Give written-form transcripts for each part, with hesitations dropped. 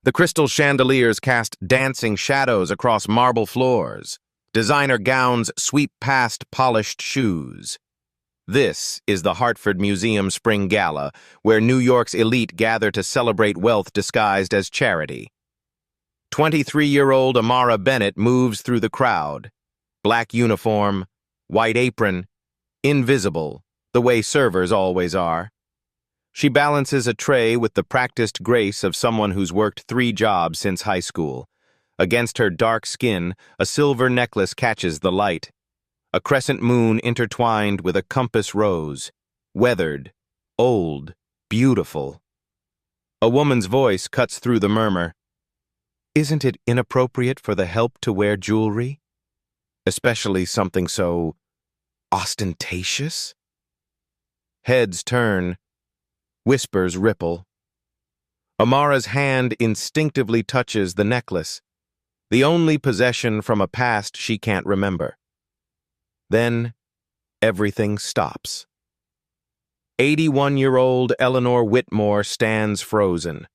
The crystal chandeliers cast dancing shadows across marble floors. Designer gowns sweep past polished shoes. This is the Hartford Museum Spring Gala, where New York's elite gather to celebrate wealth disguised as charity. 23-year-old Amara Bennett moves through the crowd. Black uniform, white apron, invisible, the way servers always are. She balances a tray with the practiced grace of someone who's worked 3 jobs since high school. Against her dark skin, a silver necklace catches the light. A crescent moon intertwined with a compass rose. Weathered, old, beautiful. A woman's voice cuts through the murmur. Isn't it inappropriate for the help to wear jewelry? Especially something so ostentatious? Heads turn. Whispers ripple. Amara's hand instinctively touches the necklace, the only possession from a past she can't remember. Then, everything stops. 81-year-old Eleanor Whitmore stands frozen.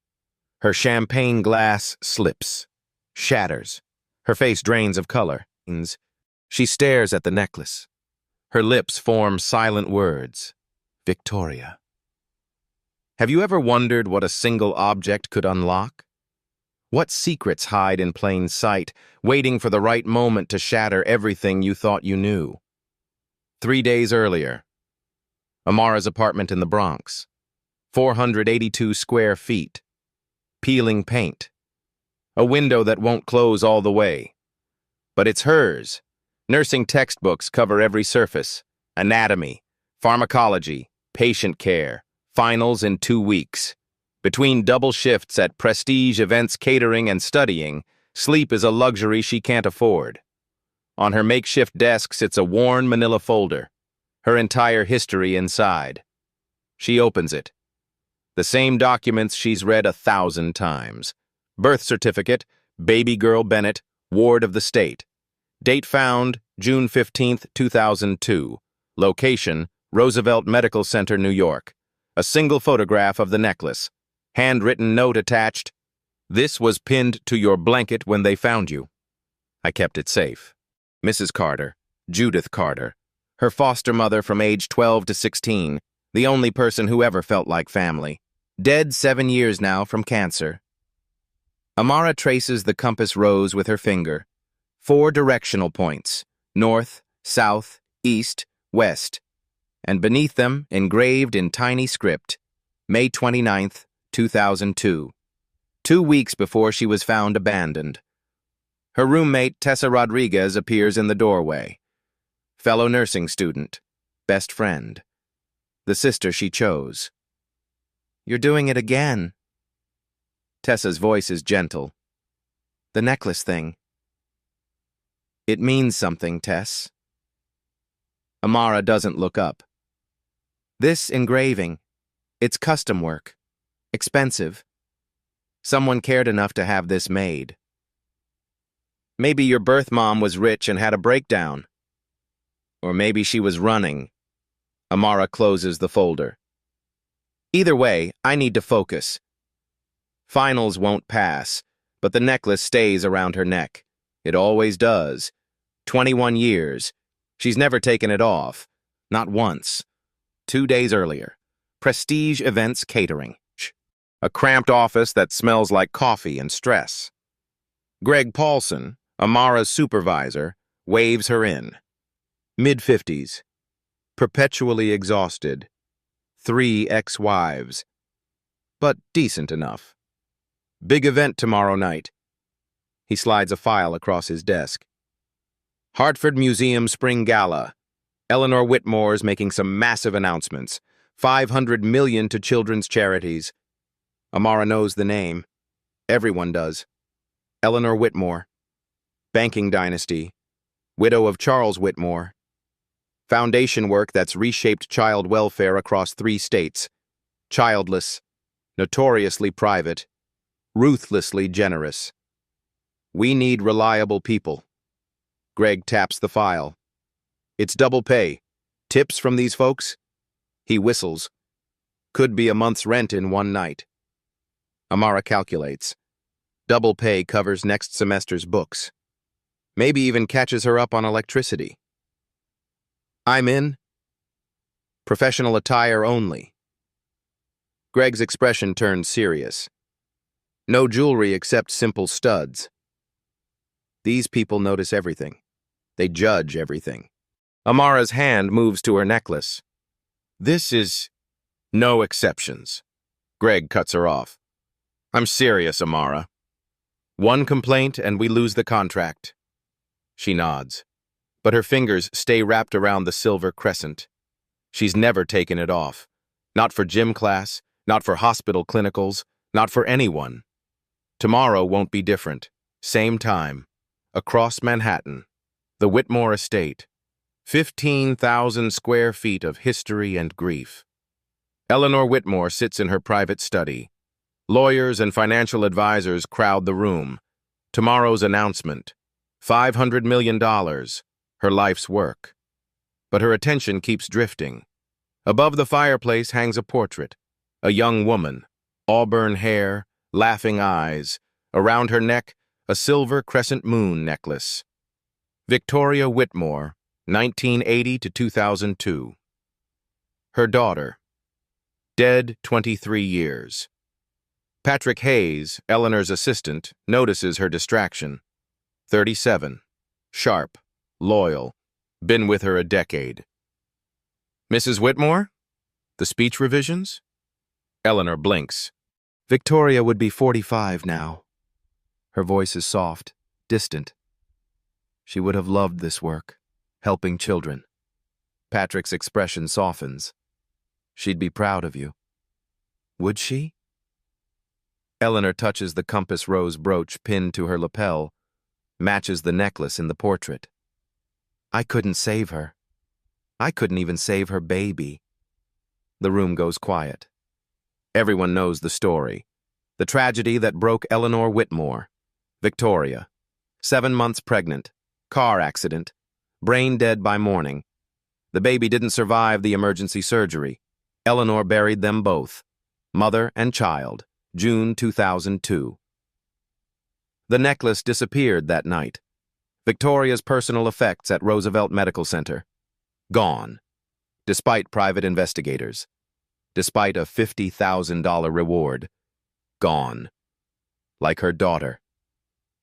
Her champagne glass slips, shatters. Her face drains of color. She stares at the necklace. Her lips form silent words. Victoria. Have you ever wondered what a single object could unlock? What secrets hide in plain sight, waiting for the right moment to shatter everything you thought you knew? 3 days earlier, Amara's apartment in the Bronx, 482 square feet, peeling paint, a window that won't close all the way. But it's hers. Nursing textbooks cover every surface: anatomy, pharmacology, patient care, finals in 2 weeks. Between double shifts at prestige events catering and studying, sleep is a luxury she can't afford. On her makeshift desk sits a worn manila folder, her entire history inside. She opens it. The same documents she's read 1,000 times. Birth certificate, baby girl Bennett, ward of the state. Date found, June 15, 2002. Location, Roosevelt Medical Center, New York. A single photograph of the necklace. Handwritten note attached. This was pinned to your blanket when they found you. I kept it safe. Mrs. Carter, Judith Carter. Her foster mother from age 12 to 16, the only person who ever felt like family. Dead 7 years now from cancer. Amara traces the compass rose with her finger. 4 directional points: north, south, east, west. And beneath them, engraved in tiny script, May 29th, 2002. 2 weeks before she was found abandoned. Her roommate, Tessa Rodriguez, appears in the doorway. Fellow nursing student, best friend. The sister she chose. You're doing it again. Tessa's voice is gentle. The necklace thing. It means something, Tess. Amara doesn't look up. This engraving, it's custom work. Expensive. Someone cared enough to have this made. Maybe your birth mom was rich and had a breakdown. Or maybe she was running. Amara closes the folder. Either way, I need to focus. Finals won't pass, but the necklace stays around her neck. It always does. 21 years. She's never taken it off. Not once. 2 days earlier. Prestige events catering. A cramped office that smells like coffee and stress. Greg Paulson, Amara's supervisor, waves her in. Mid-50s. Perpetually exhausted. 3 ex-wives. But decent enough. Big event tomorrow night. He slides a file across his desk. Hartford Museum Spring Gala. Eleanor Whitmore's making some massive announcements. $500 million to children's charities. Amara knows the name. Everyone does. Eleanor Whitmore. Banking dynasty. Widow of Charles Whitmore. Foundation work that's reshaped child welfare across 3 states. Childless. Notoriously private. Ruthlessly generous. We need reliable people. Greg taps the file. It's double pay. Tips from these folks? He whistles. Could be a month's rent in one night. Amara calculates. Double pay covers next semester's books. Maybe even catches her up on electricity. I'm in. Professional attire only. Greg's expression turned serious. No jewelry except simple studs. These people notice everything. They judge everything. Amara's hand moves to her necklace. This is no exceptions. Greg cuts her off. I'm serious, Amara. One complaint and we lose the contract. She nods, but her fingers stay wrapped around the silver crescent. She's never taken it off. Not for gym class, not for hospital clinicals, not for anyone. Tomorrow won't be different. Same time. Across Manhattan. The Whitmore estate. 15,000 square feet of history and grief. Eleanor Whitmore sits in her private study. Lawyers and financial advisors crowd the room. Tomorrow's announcement. $500 million. Her life's work. But her attention keeps drifting. Above the fireplace hangs a portrait. A young woman. Auburn hair, laughing eyes. Around her neck, a silver crescent moon necklace. Victoria Whitmore, 1980 to 2002. Her daughter. Dead 23 years. Patrick Hayes, Eleanor's assistant, notices her distraction. 37. Sharp. Loyal. Been with her a decade. Mrs. Whitmore? The speech revisions? Eleanor blinks. Victoria would be 45 now. Her voice is soft, distant. She would have loved this work, helping children. Patrick's expression softens. She'd be proud of you. Would she? Eleanor touches the compass rose brooch pinned to her lapel, matches the necklace in the portrait. I couldn't save her. I couldn't even save her baby. The room goes quiet. Everyone knows the story. The tragedy that broke Eleanor Whitmore. Victoria. 7 months pregnant. Car accident. Brain dead by morning. The baby didn't survive the emergency surgery. Eleanor buried them both. Mother and child. June 2002. The necklace disappeared that night. Victoria's personal effects at Roosevelt Medical Center. Gone. Despite private investigators. Despite a $50,000 reward. Gone. Like her daughter.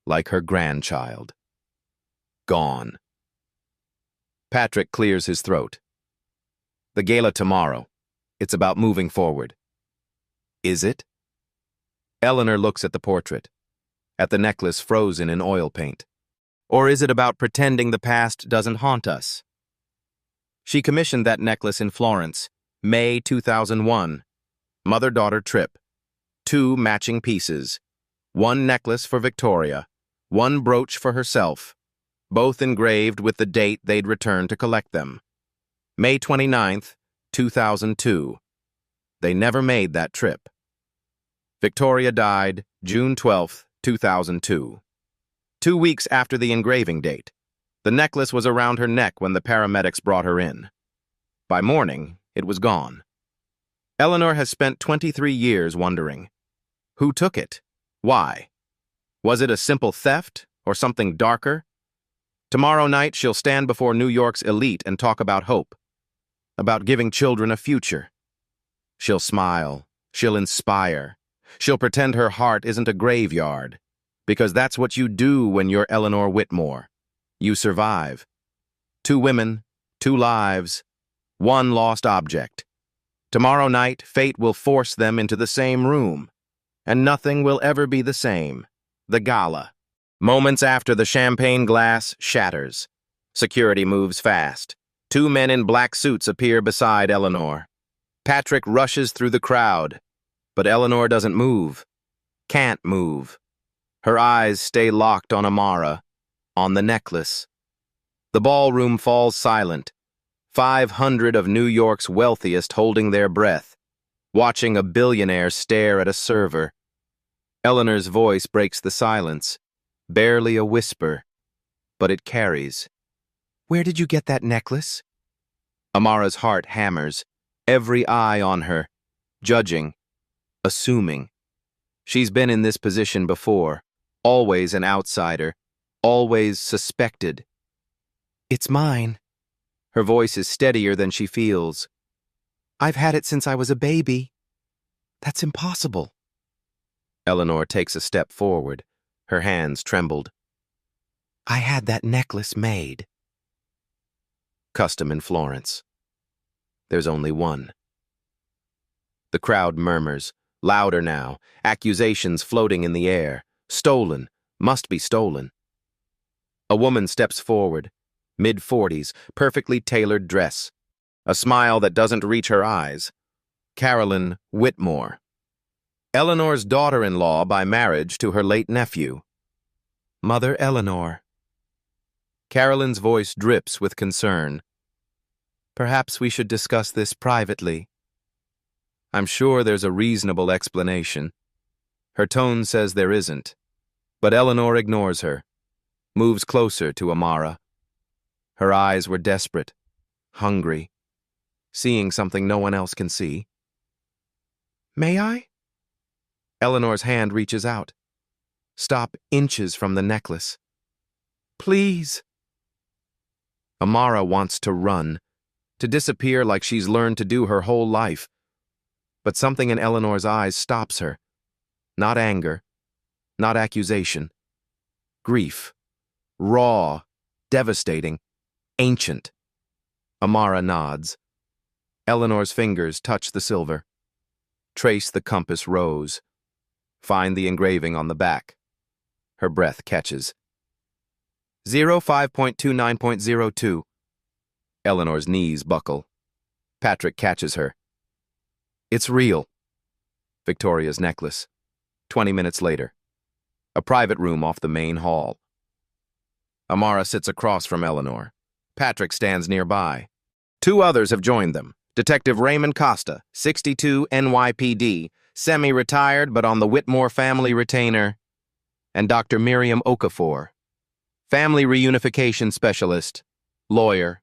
Like her grandchild. Gone. Patrick clears his throat. The gala tomorrow. It's about moving forward. Is it? Eleanor looks at the portrait. At the necklace frozen in oil paint. Or is it about pretending the past doesn't haunt us? She commissioned that necklace in Florence, May 2001. Mother-daughter trip. 2 matching pieces. 1 necklace for Victoria. 1 brooch for herself. Both engraved with the date they'd return to collect them. May 29th, 2002. They never made that trip. Victoria died June 12th, 2002. 2 weeks after the engraving date. The necklace was around her neck when the paramedics brought her in. By morning, it was gone. Eleanor has spent 23 years wondering. Who took it? Why? Was it a simple theft or something darker? Tomorrow night, she'll stand before New York's elite and talk about hope. About giving children a future. She'll smile. She'll inspire. She'll pretend her heart isn't a graveyard. Because that's what you do when you're Eleanor Whitmore. You survive. 2 women, 2 lives, 1 lost object. Tomorrow night, fate will force them into the same room. And nothing will ever be the same. The gala. Moments after the champagne glass shatters. Security moves fast. 2 men in black suits appear beside Eleanor. Patrick rushes through the crowd. But Eleanor doesn't move. Can't move. Her eyes stay locked on Amara. On the necklace. The ballroom falls silent. 500 of New York's wealthiest holding their breath. Watching a billionaire stare at a server. Eleanor's voice breaks the silence. Barely a whisper, but it carries. Where did you get that necklace? Amara's heart hammers, every eye on her, judging, assuming. She's been in this position before, Always an outsider, always suspected. It's mine. Her voice is steadier than she feels. I've had it since I was a baby. That's impossible. Eleanor takes a step forward. Her hands trembled. I had that necklace made. Custom in Florence. There's only one. The crowd murmurs, louder now, accusations floating in the air. Stolen, must be stolen. A woman steps forward, mid-40s, perfectly tailored dress, a smile that doesn't reach her eyes. Carolyn Whitmore. Eleanor's daughter-in-law by marriage to her late nephew. Mother Eleanor. Carolyn's voice drips with concern. Perhaps we should discuss this privately. I'm sure there's a reasonable explanation. Her tone says there isn't, but Eleanor ignores her, moves closer to Amara. Her eyes were desperate, hungry, seeing something no one else can see. May I? Eleanor's hand reaches out. Stop inches from the necklace. Please. Amara wants to run, to disappear like she's learned to do her whole life. But something in Eleanor's eyes stops her. Not anger, not accusation. Grief. Raw, devastating, ancient. Amara nods. Eleanor's fingers touch the silver. Trace the compass rose. Find the engraving on the back. Her breath catches. 05.29.02. Eleanor's knees buckle. Patrick catches her. It's real. Victoria's necklace. 20 minutes later. A private room off the main hall. Amara sits across from Eleanor. Patrick stands nearby. Two others have joined them. Detective Raymond Costa, 62 NYPD, semi-retired but on the Whitmore family retainer, and Dr. Miriam Okafor, family reunification specialist, lawyer,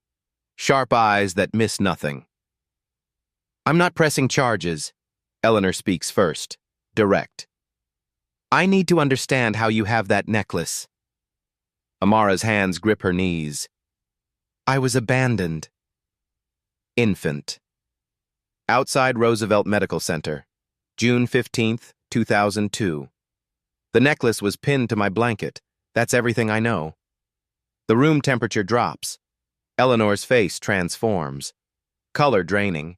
sharp eyes that miss nothing. I'm not pressing charges. Eleanor speaks first, direct. I need to understand how you have that necklace. Amara's hands grip her knees. I was abandoned. Infant. Outside Roosevelt Medical Center, June 15th, 2002. The necklace was pinned to my blanket. That's everything I know. The room temperature drops. Eleanor's face transforms. Color draining.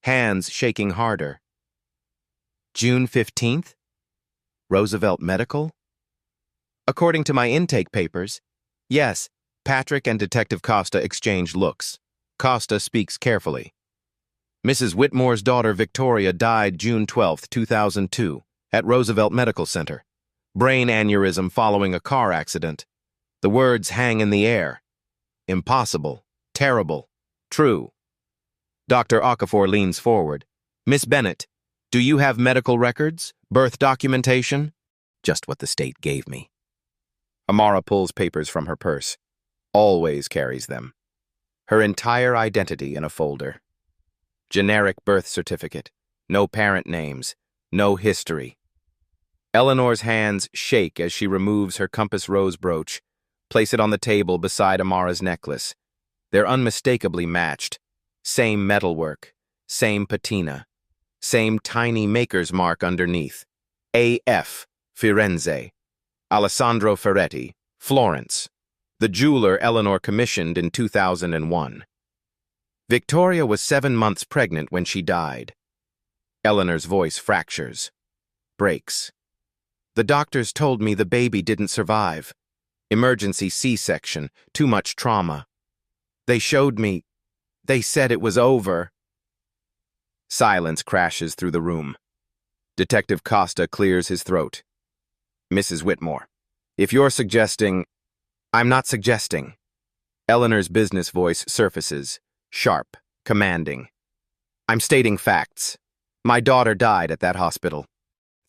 Hands shaking harder. June 15th? Roosevelt Medical? According to my intake papers, yes, Patrick and Detective Costa exchange looks. Costa speaks carefully. Mrs. Whitmore's daughter Victoria died June 12, 2002, at Roosevelt Medical Center. Brain aneurysm following a car accident. The words hang in the air. Impossible. Terrible. True. Dr. Okafor leans forward. Miss Bennett, do you have medical records? Birth documentation? Just what the state gave me. Amara pulls papers from her purse. Always carries them. Her entire identity in a folder. Generic birth certificate. No parent names. No history. Eleanor's hands shake as she removes her compass rose brooch. Place it on the table beside Amara's necklace. They're unmistakably matched. Same metalwork. Same patina. Same tiny maker's mark underneath. A.F. Firenze. Alessandro Ferretti, Florence. The jeweler Eleanor commissioned in 2001. Victoria was 7 months pregnant when she died. Eleanor's voice fractures. Breaks. The doctors told me the baby didn't survive. Emergency C-section, too much trauma. They showed me. They said it was over. Silence crashes through the room. Detective Costa clears his throat. Mrs. Whitmore, if you're suggesting... I'm not suggesting. Eleanor's business voice surfaces, sharp, commanding. I'm stating facts. My daughter died at that hospital.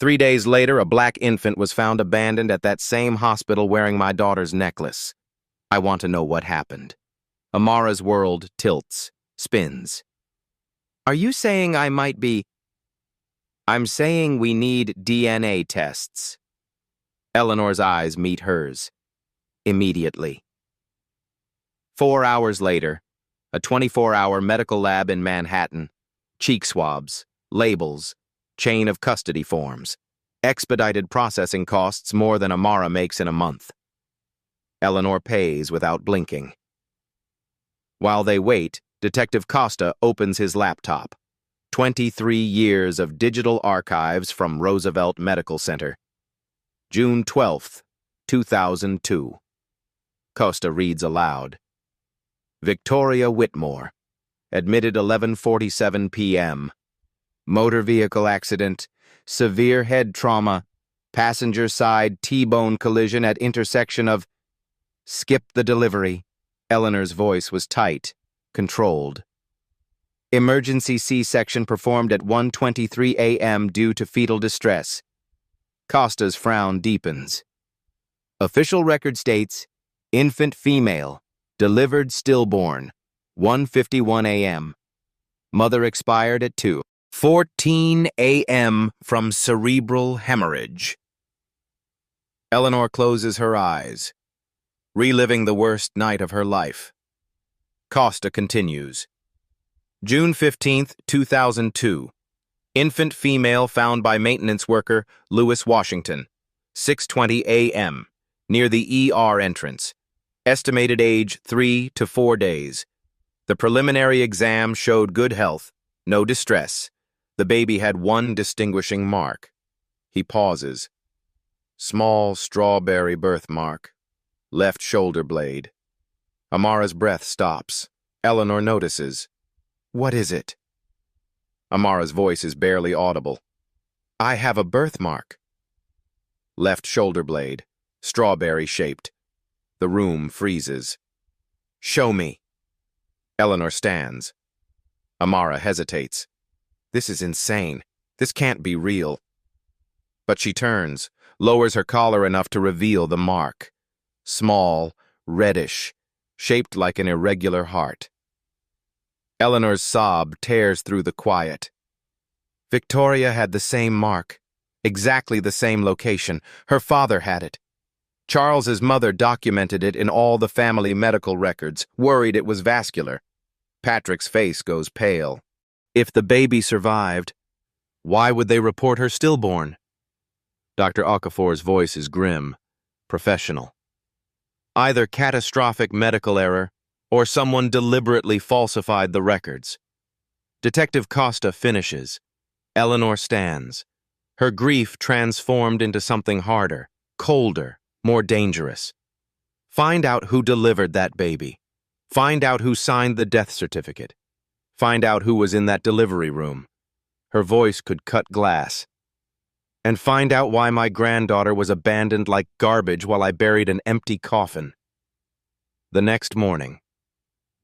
3 days later, a black infant was found abandoned at that same hospital wearing my daughter's necklace. I want to know what happened. Amara's world tilts, spins. Are you saying I might be... I'm saying we need DNA tests. Eleanor's eyes meet hers. Immediately. 4 hours later, a 24-hour medical lab in Manhattan. Cheek swabs, labels, chain of custody forms. Expedited processing costs more than Amara makes in a month. Eleanor pays without blinking. While they wait, Detective Costa opens his laptop. 23 years of digital archives from Roosevelt Medical Center. June 12th, 2002. Costa reads aloud. Victoria Whitmore, admitted 11:47 p.m. Motor vehicle accident, severe head trauma, passenger side T-bone collision at intersection of... Skip the delivery. Eleanor's voice was tight, controlled. Emergency C-section performed at 1:23 a.m. due to fetal distress. Costa's frown deepens. Official record states, infant female, delivered stillborn, 1:51 a.m. Mother expired at 2:14 a.m. from cerebral hemorrhage. Eleanor closes her eyes, reliving the worst night of her life. Costa continues. June 15th, 2002. Infant female found by maintenance worker Lewis Washington, 6:20 a.m., near the ER entrance. Estimated age 3 to 4 days. The preliminary exam showed good health, no distress. The baby had one distinguishing mark. He pauses. Small strawberry birthmark. Left shoulder blade. Amara's breath stops. Eleanor notices. What is it? Amara's voice is barely audible. I have a birthmark. Left shoulder blade. Strawberry-shaped. The room freezes. Show me. Eleanor stands. Amara hesitates. This is insane. This can't be real. But she turns, lowers her collar enough to reveal the mark. Small, reddish, shaped like an irregular heart. Eleanor's sob tears through the quiet. Victoria had the same mark, exactly the same location. Her father had it. Charles's mother documented it in all the family medical records, worried it was vascular. Patrick's face goes pale. If the baby survived, why would they report her stillborn? Dr. Okafor's voice is grim, professional. Either catastrophic medical error, or someone deliberately falsified the records. Detective Costa finishes. Eleanor stands. Her grief transformed into something harder, colder, more dangerous. Find out who delivered that baby. Find out who signed the death certificate. Find out who was in that delivery room. Her voice could cut glass. And find out why my granddaughter was abandoned like garbage while I buried an empty coffin. The next morning,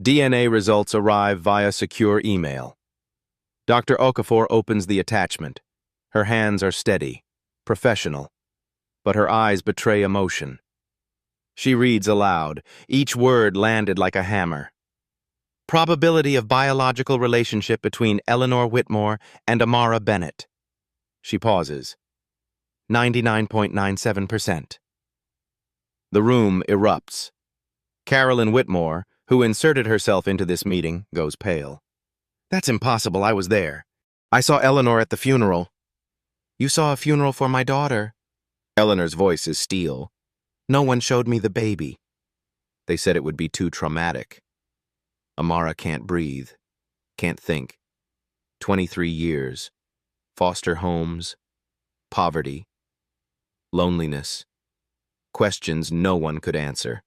DNA results arrive via secure email. Dr. Okafor opens the attachment. Her hands are steady, professional, but her eyes betray emotion. She reads aloud, each word landed like a hammer. Probability of biological relationship between Eleanor Whitmore and Amara Bennett. She pauses. 99.97%. The room erupts. Carolyn Whitmore, who inserted herself into this meeting, goes pale. That's impossible, I was there. I saw Eleanor at the funeral. You saw a funeral for my daughter? Eleanor's voice is steel. No one showed me the baby. They said it would be too traumatic. Amara can't breathe, can't think. 23 years. Foster homes. Poverty. Loneliness. Questions no one could answer.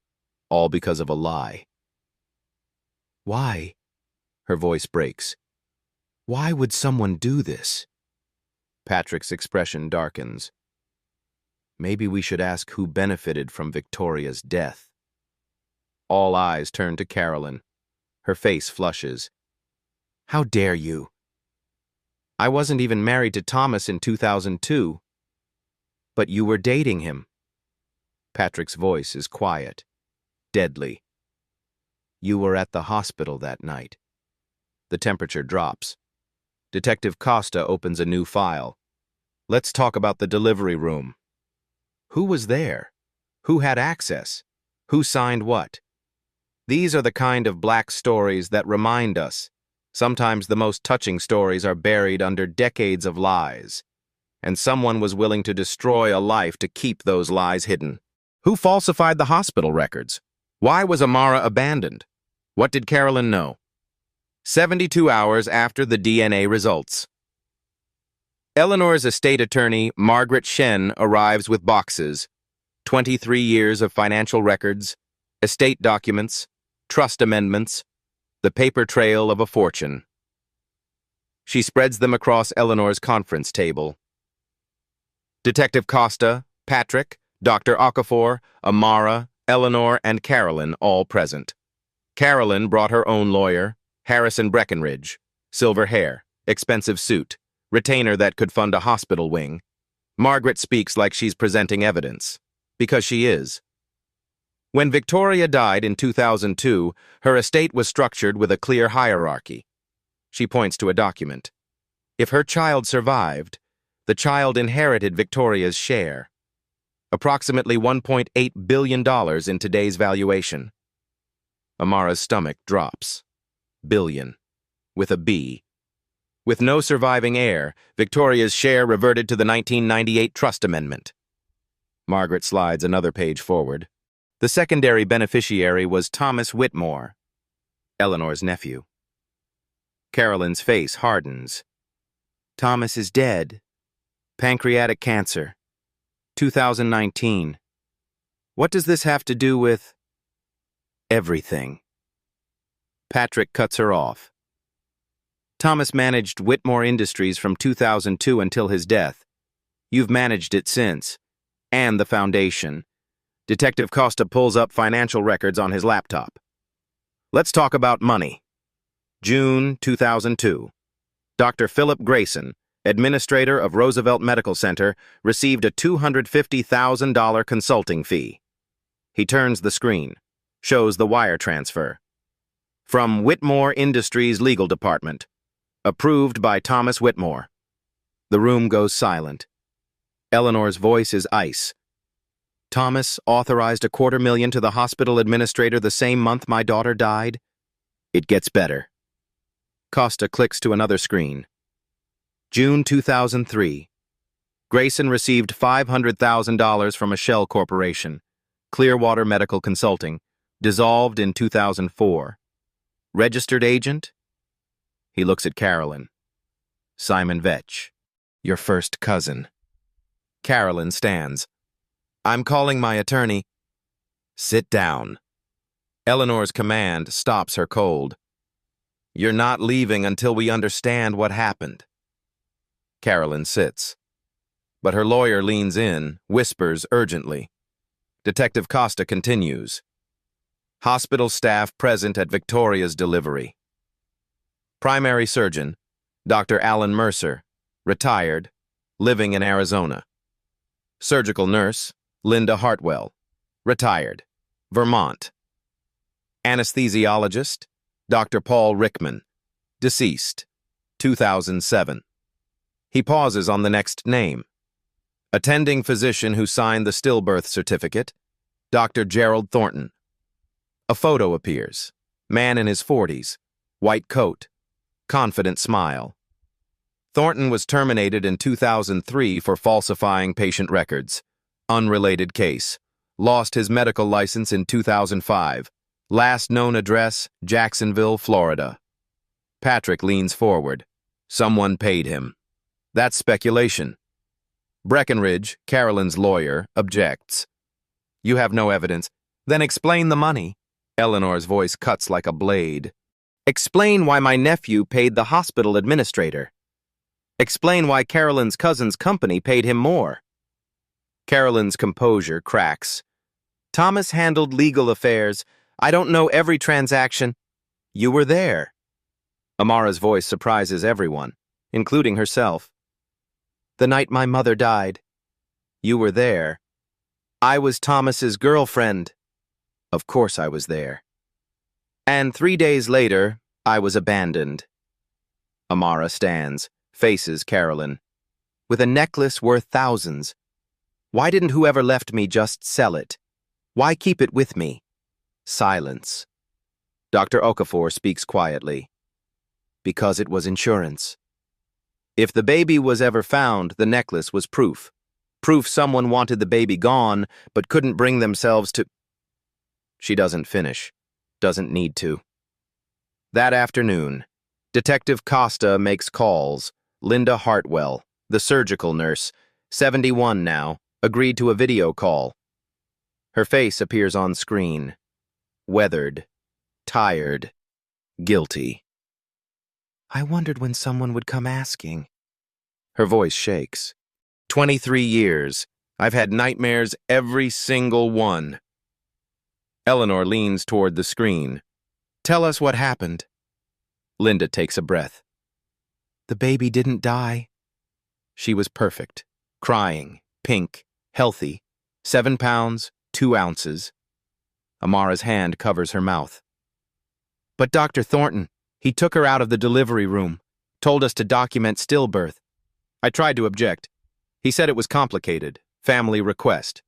All because of a lie. Why? Her voice breaks. Why would someone do this? Patrick's expression darkens. Maybe we should ask who benefited from Victoria's death. All eyes turn to Carolyn. Her face flushes. How dare you? I wasn't even married to Thomas in 2002. But you were dating him. Patrick's voice is quiet, deadly. You were at the hospital that night. The temperature drops. Detective Costa opens a new file. Let's talk about the delivery room. Who was there? Who had access? Who signed what? These are the kind of black stories that remind us. Sometimes the most touching stories are buried under decades of lies, and someone was willing to destroy a life to keep those lies hidden. Who falsified the hospital records? Why was Amara abandoned? What did Carolyn know? 72 hours after the DNA results. Eleanor's estate attorney, Margaret Shen, arrives with boxes, 23 years of financial records, estate documents, trust amendments, the paper trail of a fortune. She spreads them across Eleanor's conference table. Detective Costa, Patrick, Dr. Okafor, Amara, Eleanor, and Carolyn all present. Carolyn brought her own lawyer, Harrison Breckenridge, silver hair, expensive suit, retainer that could fund a hospital wing. Margaret speaks like she's presenting evidence, because she is. When Victoria died in 2002, her estate was structured with a clear hierarchy. She points to a document. If her child survived, the child inherited Victoria's share. Approximately $1.8 billion in today's valuation. Amara's stomach drops. Billion. With a B. With no surviving heir, Victoria's share reverted to the 1998 Trust Amendment. Margaret slides another page forward. The secondary beneficiary was Thomas Whitmore, Eleanor's nephew. Carolyn's face hardens. Thomas is dead. Pancreatic cancer. 2019. What does this have to do with... everything? Patrick cuts her off. Thomas managed Whitmore Industries from 2002 until his death. You've managed it since. And the foundation. Detective Costa pulls up financial records on his laptop. Let's talk about money. June 2002. Dr. Philip Grayson, administrator of Roosevelt Medical Center, received a $250,000 consulting fee. He turns the screen, shows the wire transfer. From Whitmore Industries Legal Department. Approved by Thomas Whitmore. The room goes silent. Eleanor's voice is ice. Thomas authorized $250,000 to the hospital administrator the same month my daughter died. It gets better. Costa clicks to another screen. June 2003. Grayson received $500,000 from a shell corporation, Clearwater Medical Consulting, dissolved in 2004. Registered agent? He looks at Carolyn. Simon Vetch, your first cousin. Carolyn stands. I'm calling my attorney. Sit down. Eleanor's command stops her cold. You're not leaving until we understand what happened. Carolyn sits. But her lawyer leans in, whispers urgently. Detective Costa continues. Hospital staff present at Victoria's delivery. Primary surgeon, Dr. Alan Mercer, retired, living in Arizona. Surgical nurse, Linda Hartwell, retired, Vermont. Anesthesiologist, Dr. Paul Rickman, deceased, 2007. He pauses on the next name. Attending physician who signed the stillbirth certificate, Dr. Gerald Thornton. A photo appears. Man in his 40s, white coat, confident smile. Thornton was terminated in 2003 for falsifying patient records. Unrelated case. Lost his medical license in 2005. Last known address, Jacksonville, Florida. Patrick leans forward. Someone paid him. That's speculation. Breckenridge, Carolyn's lawyer, objects. You have no evidence. Then explain the money. Eleanor's voice cuts like a blade. Explain why my nephew paid the hospital administrator. Explain why Carolyn's cousin's company paid him more. Carolyn's composure cracks. Thomas handled legal affairs. I don't know every transaction. You were there. Amara's voice surprises everyone, including herself. The night my mother died. You were there. I was Thomas's girlfriend. Of course I was there. And 3 days later, I was abandoned. Amara stands, faces Carolyn. With a necklace worth thousands. Why didn't whoever left me just sell it? Why keep it with me? Silence. Dr. Okafor speaks quietly. Because it was insurance. If the baby was ever found, the necklace was proof. Proof someone wanted the baby gone, but couldn't bring themselves to... She doesn't finish. Doesn't need to. That afternoon, Detective Costa makes calls. Linda Hartwell, the surgical nurse, 71 now, agreed to a video call. Her face appears on screen. Weathered. Tired. Guilty. I wondered when someone would come asking. Her voice shakes. 23 years. I've had nightmares every single one. Eleanor leans toward the screen. Tell us what happened. Linda takes a breath. The baby didn't die. She was perfect. Crying. Pink. Healthy. 7 pounds, 2 ounces. Amara's hand covers her mouth. But Dr. Thornton, he took her out of the delivery room, told us to document stillbirth. I tried to object. He said it was complicated. Family request.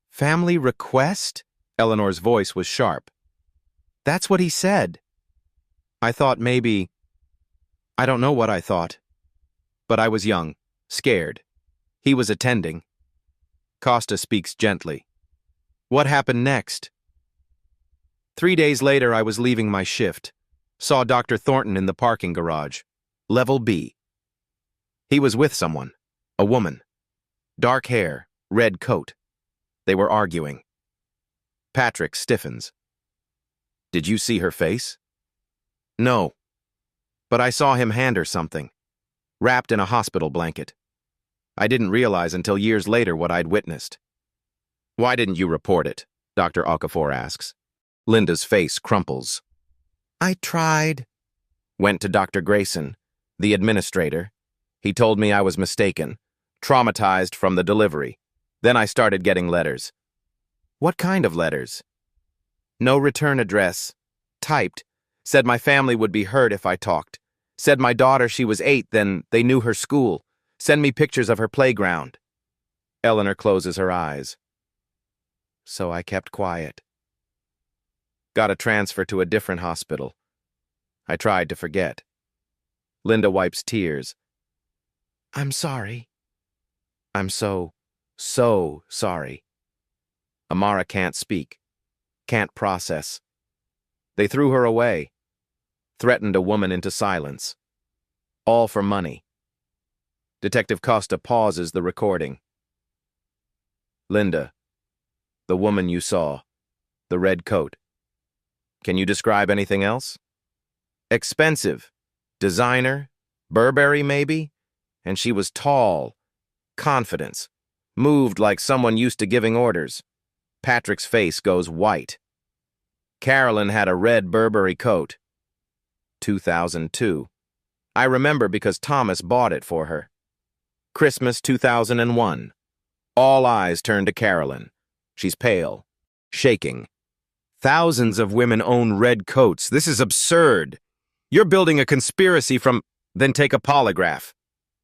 Family request? Eleanor's voice was sharp. That's what he said. I thought maybe... I don't know what I thought. But I was young, scared. He was attending. Costa speaks gently. What happened next? 3 days later, I was leaving my shift. Saw Dr. Thornton in the parking garage. Level B. He was with someone. A woman. Dark hair, red coat. They were arguing. Patrick stiffens. Did you see her face? No. But I saw him hand her something. Wrapped in a hospital blanket. I didn't realize until years later what I'd witnessed. Why didn't you report it? Dr. Okafor asks. Linda's face crumples. I tried. Went to Dr. Grayson, the administrator. He told me I was mistaken, traumatized from the delivery. Then I started getting letters. What kind of letters? No return address. Typed. Said my family would be hurt if I talked. Said my daughter, she was 8, then they knew her school. Send me pictures of her playground. Eleanor closes her eyes. So I kept quiet. Got a transfer to a different hospital. I tried to forget. Linda wipes tears. I'm sorry. I'm so sorry. Amara can't speak. Can't process. They threw her away. Threatened a woman into silence. All for money. Detective Costa pauses the recording. Linda, the woman you saw, the red coat. Can you describe anything else? Expensive. Designer. Burberry, maybe? And she was tall. Confidence. Moved like someone used to giving orders. Patrick's face goes white. Carolyn had a red Burberry coat. 2002. I remember because Thomas bought it for her. Christmas 2001. All eyes turn to Carolyn. She's pale. Shaking. Thousands of women own red coats. This is absurd. You're building a conspiracy from... Then take a polygraph.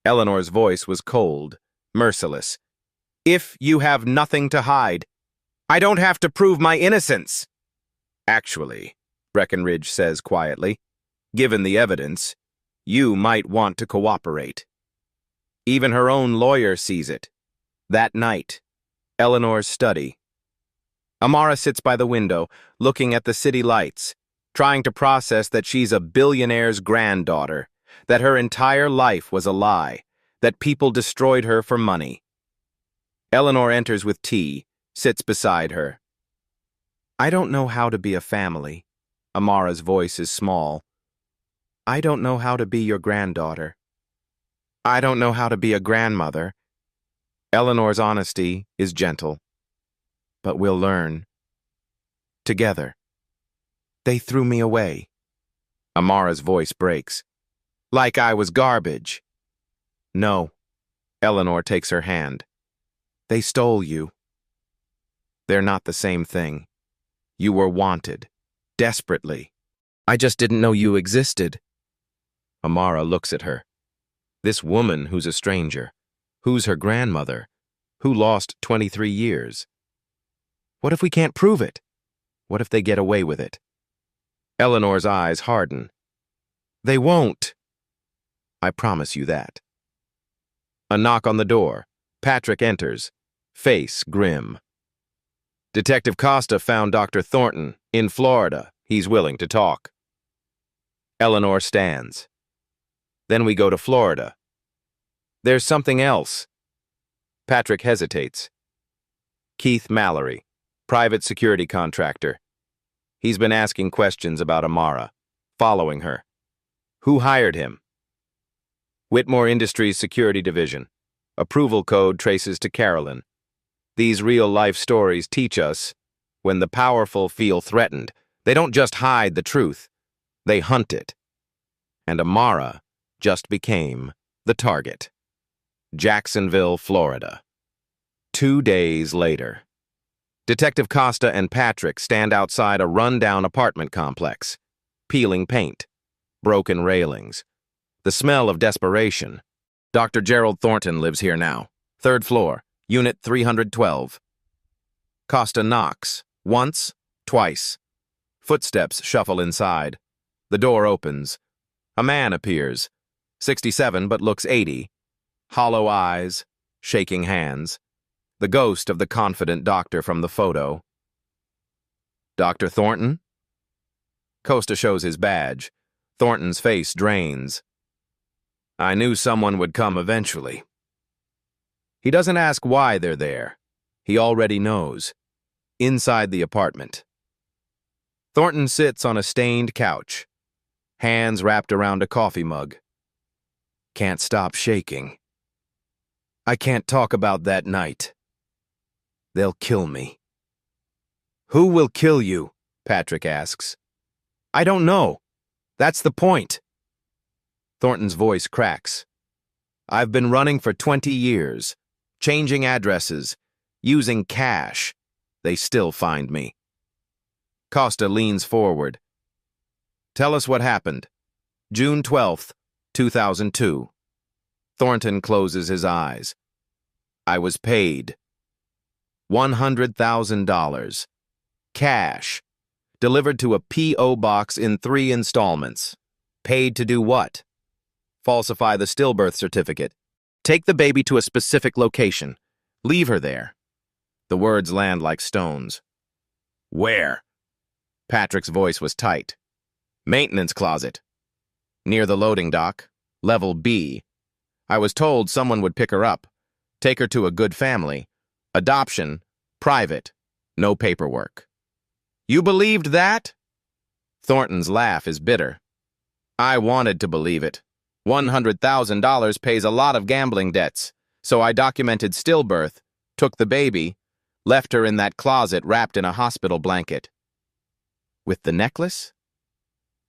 Eleanor's voice was cold, merciless. If you have nothing to hide, I don't have to prove my innocence. Actually, Breckenridge says quietly, given the evidence, you might want to cooperate. Even her own lawyer sees it. That night, Eleanor's study. Amara sits by the window, looking at the city lights, trying to process that she's a billionaire's granddaughter, that her entire life was a lie, that people destroyed her for money. Eleanor enters with tea, sits beside her. I don't know how to be a family. Amara's voice is small. I don't know how to be your granddaughter. I don't know how to be a grandmother. Eleanor's honesty is gentle. But we'll learn. Together. They threw me away. Amara's voice breaks. Like I was garbage. No. Eleanor takes her hand. They stole you. They're not the same thing. You were wanted. Desperately. I just didn't know you existed. Amara looks at her. This woman who's a stranger. Who's her grandmother? Who lost 23 years? What if we can't prove it? What if they get away with it? Eleanor's eyes harden. They won't. I promise you that. A knock on the door. Patrick enters, face grim. Detective Costa found Dr. Thornton in Florida. He's willing to talk. Eleanor stands. Then we go to Florida. There's something else. Patrick hesitates. Keith Mallory, private security contractor. He's been asking questions about Amara, following her. Who hired him? Whitmore Industries Security Division. Approval code traces to Carolyn. These real-life stories teach us, when the powerful feel threatened, they don't just hide the truth, they hunt it. And Amara just became the target. Jacksonville, Florida. 2 days later. Detective Costa and Patrick stand outside a run-down apartment complex, peeling paint, broken railings, the smell of desperation. Dr. Gerald Thornton lives here now, 3rd floor, Unit 312. Costa knocks, once, twice. Footsteps shuffle inside. The door opens. A man appears, 67 but looks 80. Hollow eyes, shaking hands. The ghost of the confident doctor from the photo. Dr. Thornton? Costa shows his badge. Thornton's face drains. I knew someone would come eventually. He doesn't ask why they're there. He already knows. Inside the apartment. Thornton sits on a stained couch, hands wrapped around a coffee mug. Can't stop shaking. I can't talk about that night. They'll kill me. Who will kill you? Patrick asks. I don't know. That's the point. Thornton's voice cracks. I've been running for 20 years, changing addresses, using cash. They still find me. Costa leans forward. Tell us what happened. June 12th, 2002. Thornton closes his eyes. I was paid. $100,000. Cash. Delivered to a P.O. box in 3 installments. Paid to do what? Falsify the stillbirth certificate. Take the baby to a specific location. Leave her there. The words land like stones. Where? Patrick's voice was tight. Maintenance closet. Near the loading dock. Level B. I was told someone would pick her up. Take her to a good family. Adoption. Private. No paperwork. You believed that? Thornton's laugh is bitter. I wanted to believe it. $100,000 pays a lot of gambling debts, so I documented stillbirth, took the baby, left her in that closet wrapped in a hospital blanket. With the necklace?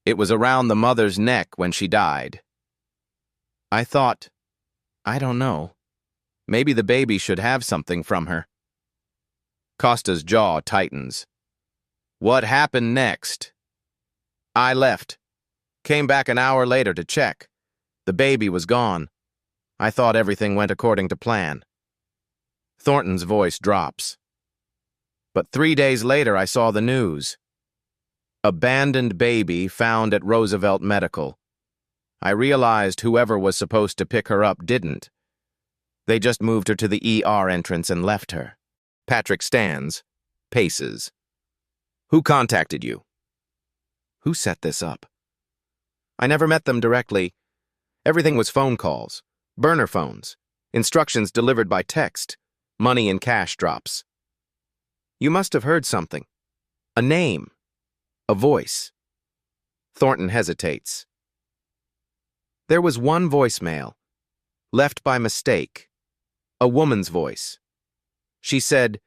It was around the mother's neck when she died. I thought, I don't know, maybe the baby should have something from her. Costa's jaw tightens. What happened next? I left. Came back an hour later to check. The baby was gone. I thought everything went according to plan. Thornton's voice drops. But 3 days later I saw the news. Abandoned baby found at Roosevelt Medical. I realized whoever was supposed to pick her up didn't. They just moved her to the ER entrance and left her. Patrick stands, paces. Who contacted you? Who set this up? I never met them directly. Everything was phone calls, burner phones, instructions delivered by text, money and cash drops. You must have heard something. A name. A voice. Thornton hesitates. There was one voicemail, left by mistake. A woman's voice. She said,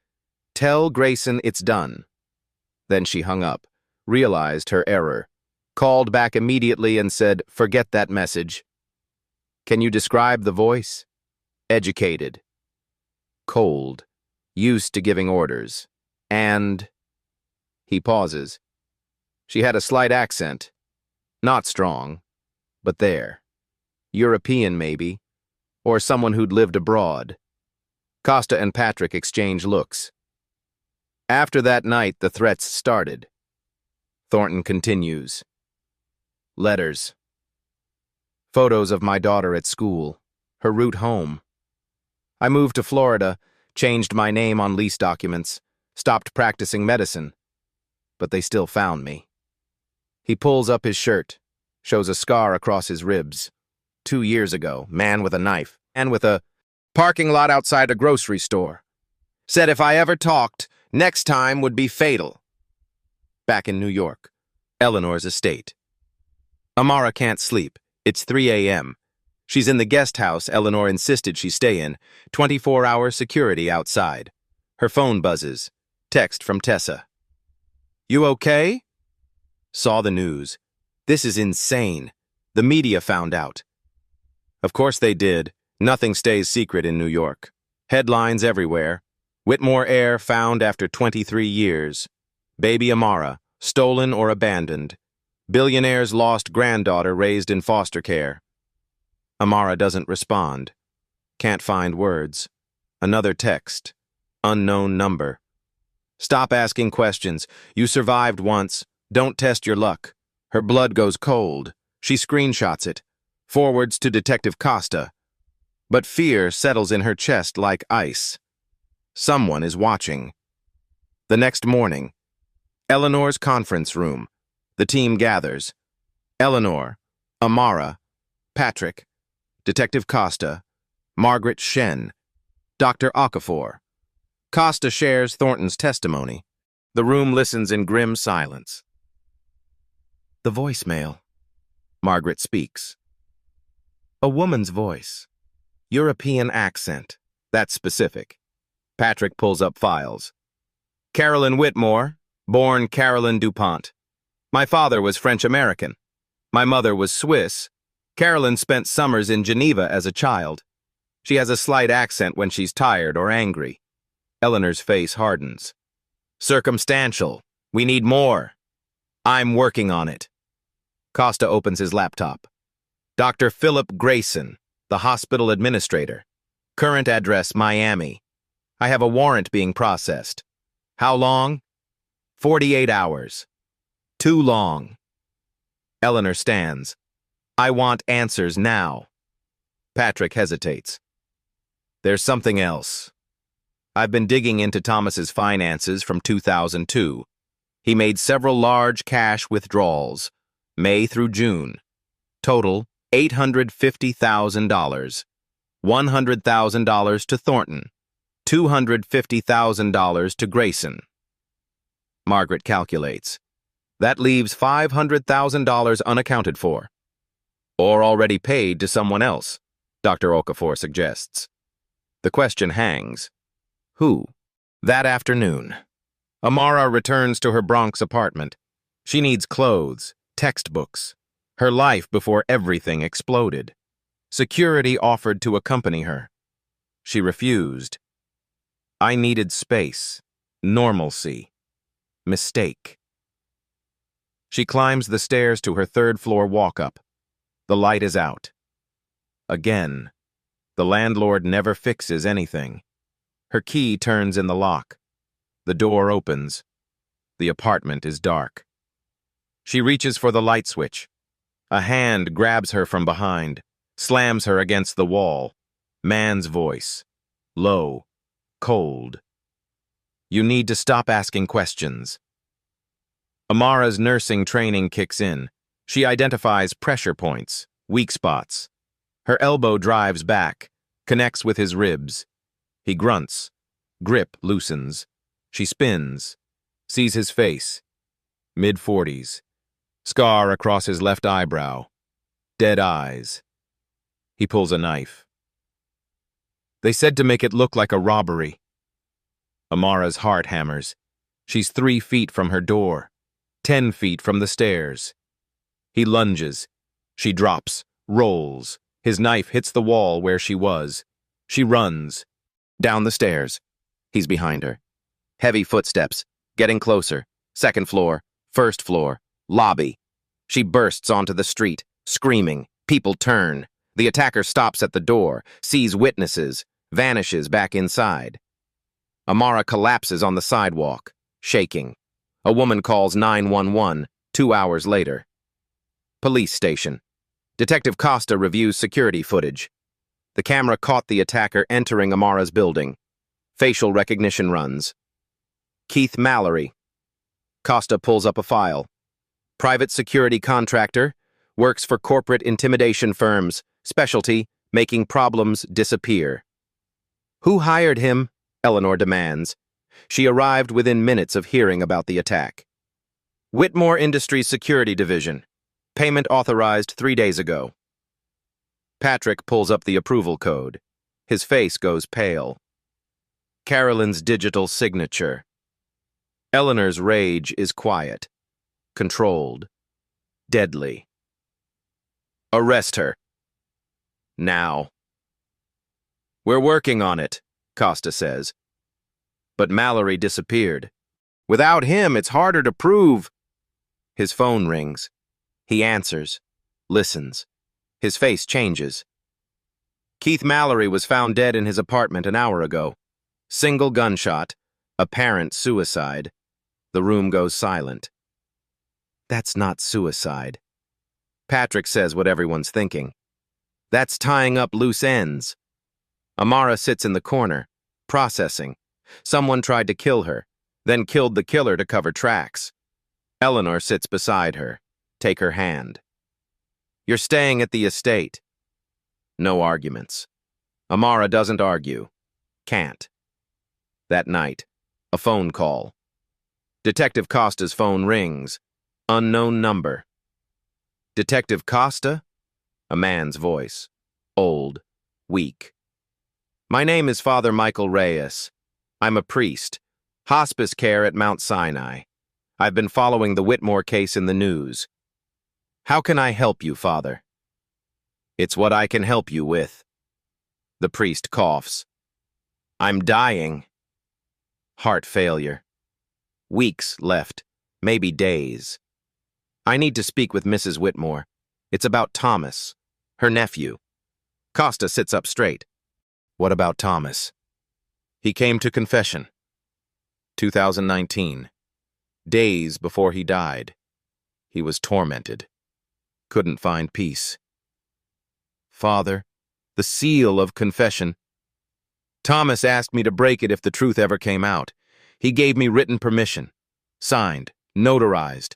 "Tell Grayson it's done." Then she hung up, realized her error, called back immediately and said, "Forget that message." Can you describe the voice? Educated. Cold. Used to giving orders. And... He pauses. She had a slight accent. Not strong, but there. European, maybe. Or someone who'd lived abroad. Costa and Patrick exchange looks. After that night, the threats started. Thornton continues. Letters. Photos of my daughter at school. Her route home. I moved to Florida, changed my name on lease documents, stopped practicing medicine. But they still found me. He pulls up his shirt, shows a scar across his ribs. 2 years ago, man with a knife, and with a parking lot outside a grocery store. Said if I ever talked, next time would be fatal. Back in New York, Eleanor's estate. Amara can't sleep. It's 3 a.m. She's in the guest house Eleanor insisted she stay in, 24-hour security outside. Her phone buzzes. Text from Tessa. You okay? Saw the news. This is insane. The media found out. Of course they did. Nothing stays secret in New York. Headlines everywhere. Whitmore heir found after 23 years. Baby Amara, stolen or abandoned. Billionaire's lost granddaughter raised in foster care. Amara doesn't respond. Can't find words. Another text. Unknown number. Stop asking questions. You survived once. Don't test your luck. Her blood goes cold. She screenshots it. Forwards to Detective Costa. But fear settles in her chest like ice. Someone is watching. The next morning, Eleanor's conference room. The team gathers. Eleanor, Amara, Patrick, Detective Costa, Margaret Shen, Dr. Okafor. Costa shares Thornton's testimony. The room listens in grim silence. The voicemail. Margaret speaks. A woman's voice. European accent. That's specific. Patrick pulls up files. Carolyn Whitmore, born Carolyn DuPont. My father was French-American. My mother was Swiss. Carolyn spent summers in Geneva as a child. She has a slight accent when she's tired or angry. Eleanor's face hardens. Circumstantial. We need more. I'm working on it. Costa opens his laptop. Dr. Philip Grayson, the hospital administrator. Current address, Miami. I have a warrant being processed. How long? 48 hours. Too long. Eleanor stands. I want answers now. Patrick hesitates. There's something else. I've been digging into Thomas's finances from 2002. He made several large cash withdrawals, May through June. Total, $850,000. $100,000 to Thornton. $250,000 to Grayson. Margaret calculates. That leaves $500,000 unaccounted for. Or already paid to someone else, Dr. Okafor suggests. The question hangs. Who? That afternoon, Amara returns to her Bronx apartment. She needs clothes, textbooks, her life before everything exploded. Security offered to accompany her. She refused. I needed space, normalcy, mistake. She climbs the stairs to her third-floor walk-up. The light is out. Again, the landlord never fixes anything. Her key turns in the lock. The door opens. The apartment is dark. She reaches for the light switch. A hand grabs her from behind, slams her against the wall. Man's voice. Low. Cold. You need to stop asking questions. Amara's nursing training kicks in. She identifies pressure points, weak spots. Her elbow drives back, connects with his ribs. He grunts. Grip loosens. She spins. Sees his face. Mid-40s. Scar across his left eyebrow. Dead eyes. He pulls a knife. They said to make it look like a robbery. Amara's heart hammers. She's 3 feet from her door. 10 feet from the stairs. He lunges. She drops, rolls. His knife hits the wall where she was. She runs. Down the stairs. He's behind her. Heavy footsteps. Getting closer. 2nd floor. 1st floor. Lobby. She bursts onto the street, screaming. People turn. The attacker stops at the door, sees witnesses. vanishes back inside. Amara collapses on the sidewalk, shaking. A woman calls 911 2 hours later. Police station. Detective Costa reviews security footage. The camera caught the attacker entering Amara's building. Facial recognition runs. Keith Mallory. Costa pulls up a file. Private security contractor, works for corporate intimidation firms, specialty, making problems disappear. Who hired him? Eleanor demands. She arrived within minutes of hearing about the attack. Whitmore Industries Security Division. Payment authorized 3 days ago. Patrick pulls up the approval code. His face goes pale. Carolyn's digital signature. Eleanor's rage is quiet, controlled, deadly. Arrest her. Now. We're working on it, Costa says. But Mallory disappeared. Without him, it's harder to prove. His phone rings. He answers, listens. His face changes. Keith Mallory was found dead in his apartment an hour ago. Single gunshot, apparent suicide. The room goes silent. That's not suicide. Patrick says what everyone's thinking. That's tying up loose ends. Amara sits in the corner, processing. Someone tried to kill her, then killed the killer to cover tracks. Eleanor sits beside her. Take her hand. You're staying at the estate. No arguments. Amara doesn't argue. Can't. That night, a phone call. Detective Costa's phone rings. Unknown number. Detective Costa? A man's voice. Old. Weak. My name is Father Michael Reyes. I'm a priest. Hospice care at Mount Sinai. I've been following the Whitmore case in the news. How can I help you, Father? It's what I can help you with. The priest coughs. I'm dying. Heart failure. Weeks left, maybe days. I need to speak with Mrs. Whitmore. It's about Thomas, her nephew. Costa sits up straight. What about Thomas? He came to confession. 2019. Days before he died. He was tormented. Couldn't find peace. Father, the seal of confession. Thomas asked me to break it if the truth ever came out. He gave me written permission. Signed, notarized.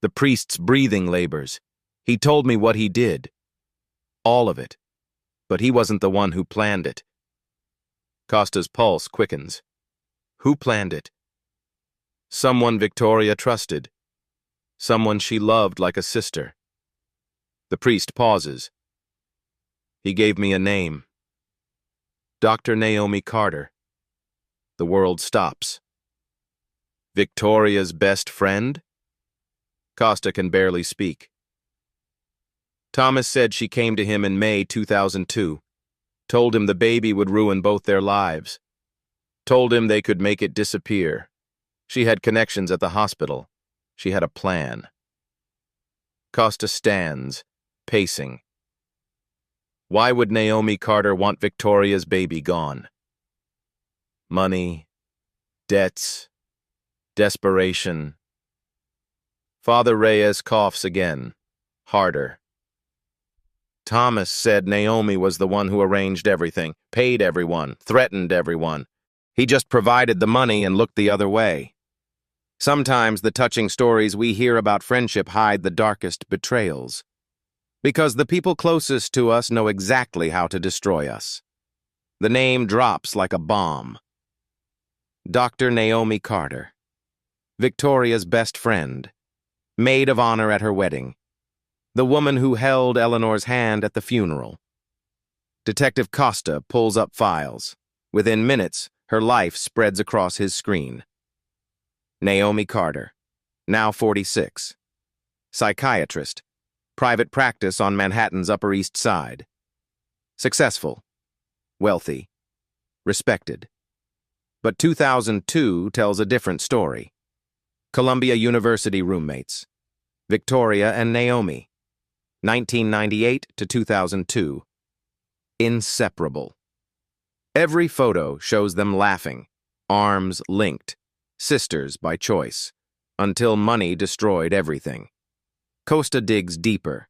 The priest's breathing labors. He told me what he did. All of it. But he wasn't the one who planned it. Costa's pulse quickens. Who planned it? Someone Victoria trusted. Someone she loved like a sister. The priest pauses. He gave me a name. Dr. Naomi Carter. The world stops. Victoria's best friend? Costa can barely speak. Thomas said she came to him in May 2002. Told him the baby would ruin both their lives. Told him they could make it disappear. She had connections at the hospital. She had a plan. Costa stands, pacing. Why would Naomi Carter want Victoria's baby gone? Money, debts, desperation. Father Reyes coughs again, harder. Thomas said Naomi was the one who arranged everything, paid everyone, threatened everyone. He just provided the money and looked the other way. Sometimes the touching stories we hear about friendship hide the darkest betrayals. Because the people closest to us know exactly how to destroy us. The name drops like a bomb. Dr. Naomi Carter. Victoria's best friend. Maid of honor at her wedding. The woman who held Eleanor's hand at the funeral. Detective Costa pulls up files. Within minutes, her life spreads across his screen. Naomi Carter, now 46. Psychiatrist. Private practice on Manhattan's Upper East Side. Successful. Wealthy. Respected. But 2002 tells a different story. Columbia University roommates. Victoria and Naomi. 1998 to 2002. Inseparable. Every photo shows them laughing, arms linked, sisters by choice, until money destroyed everything. Costa digs deeper.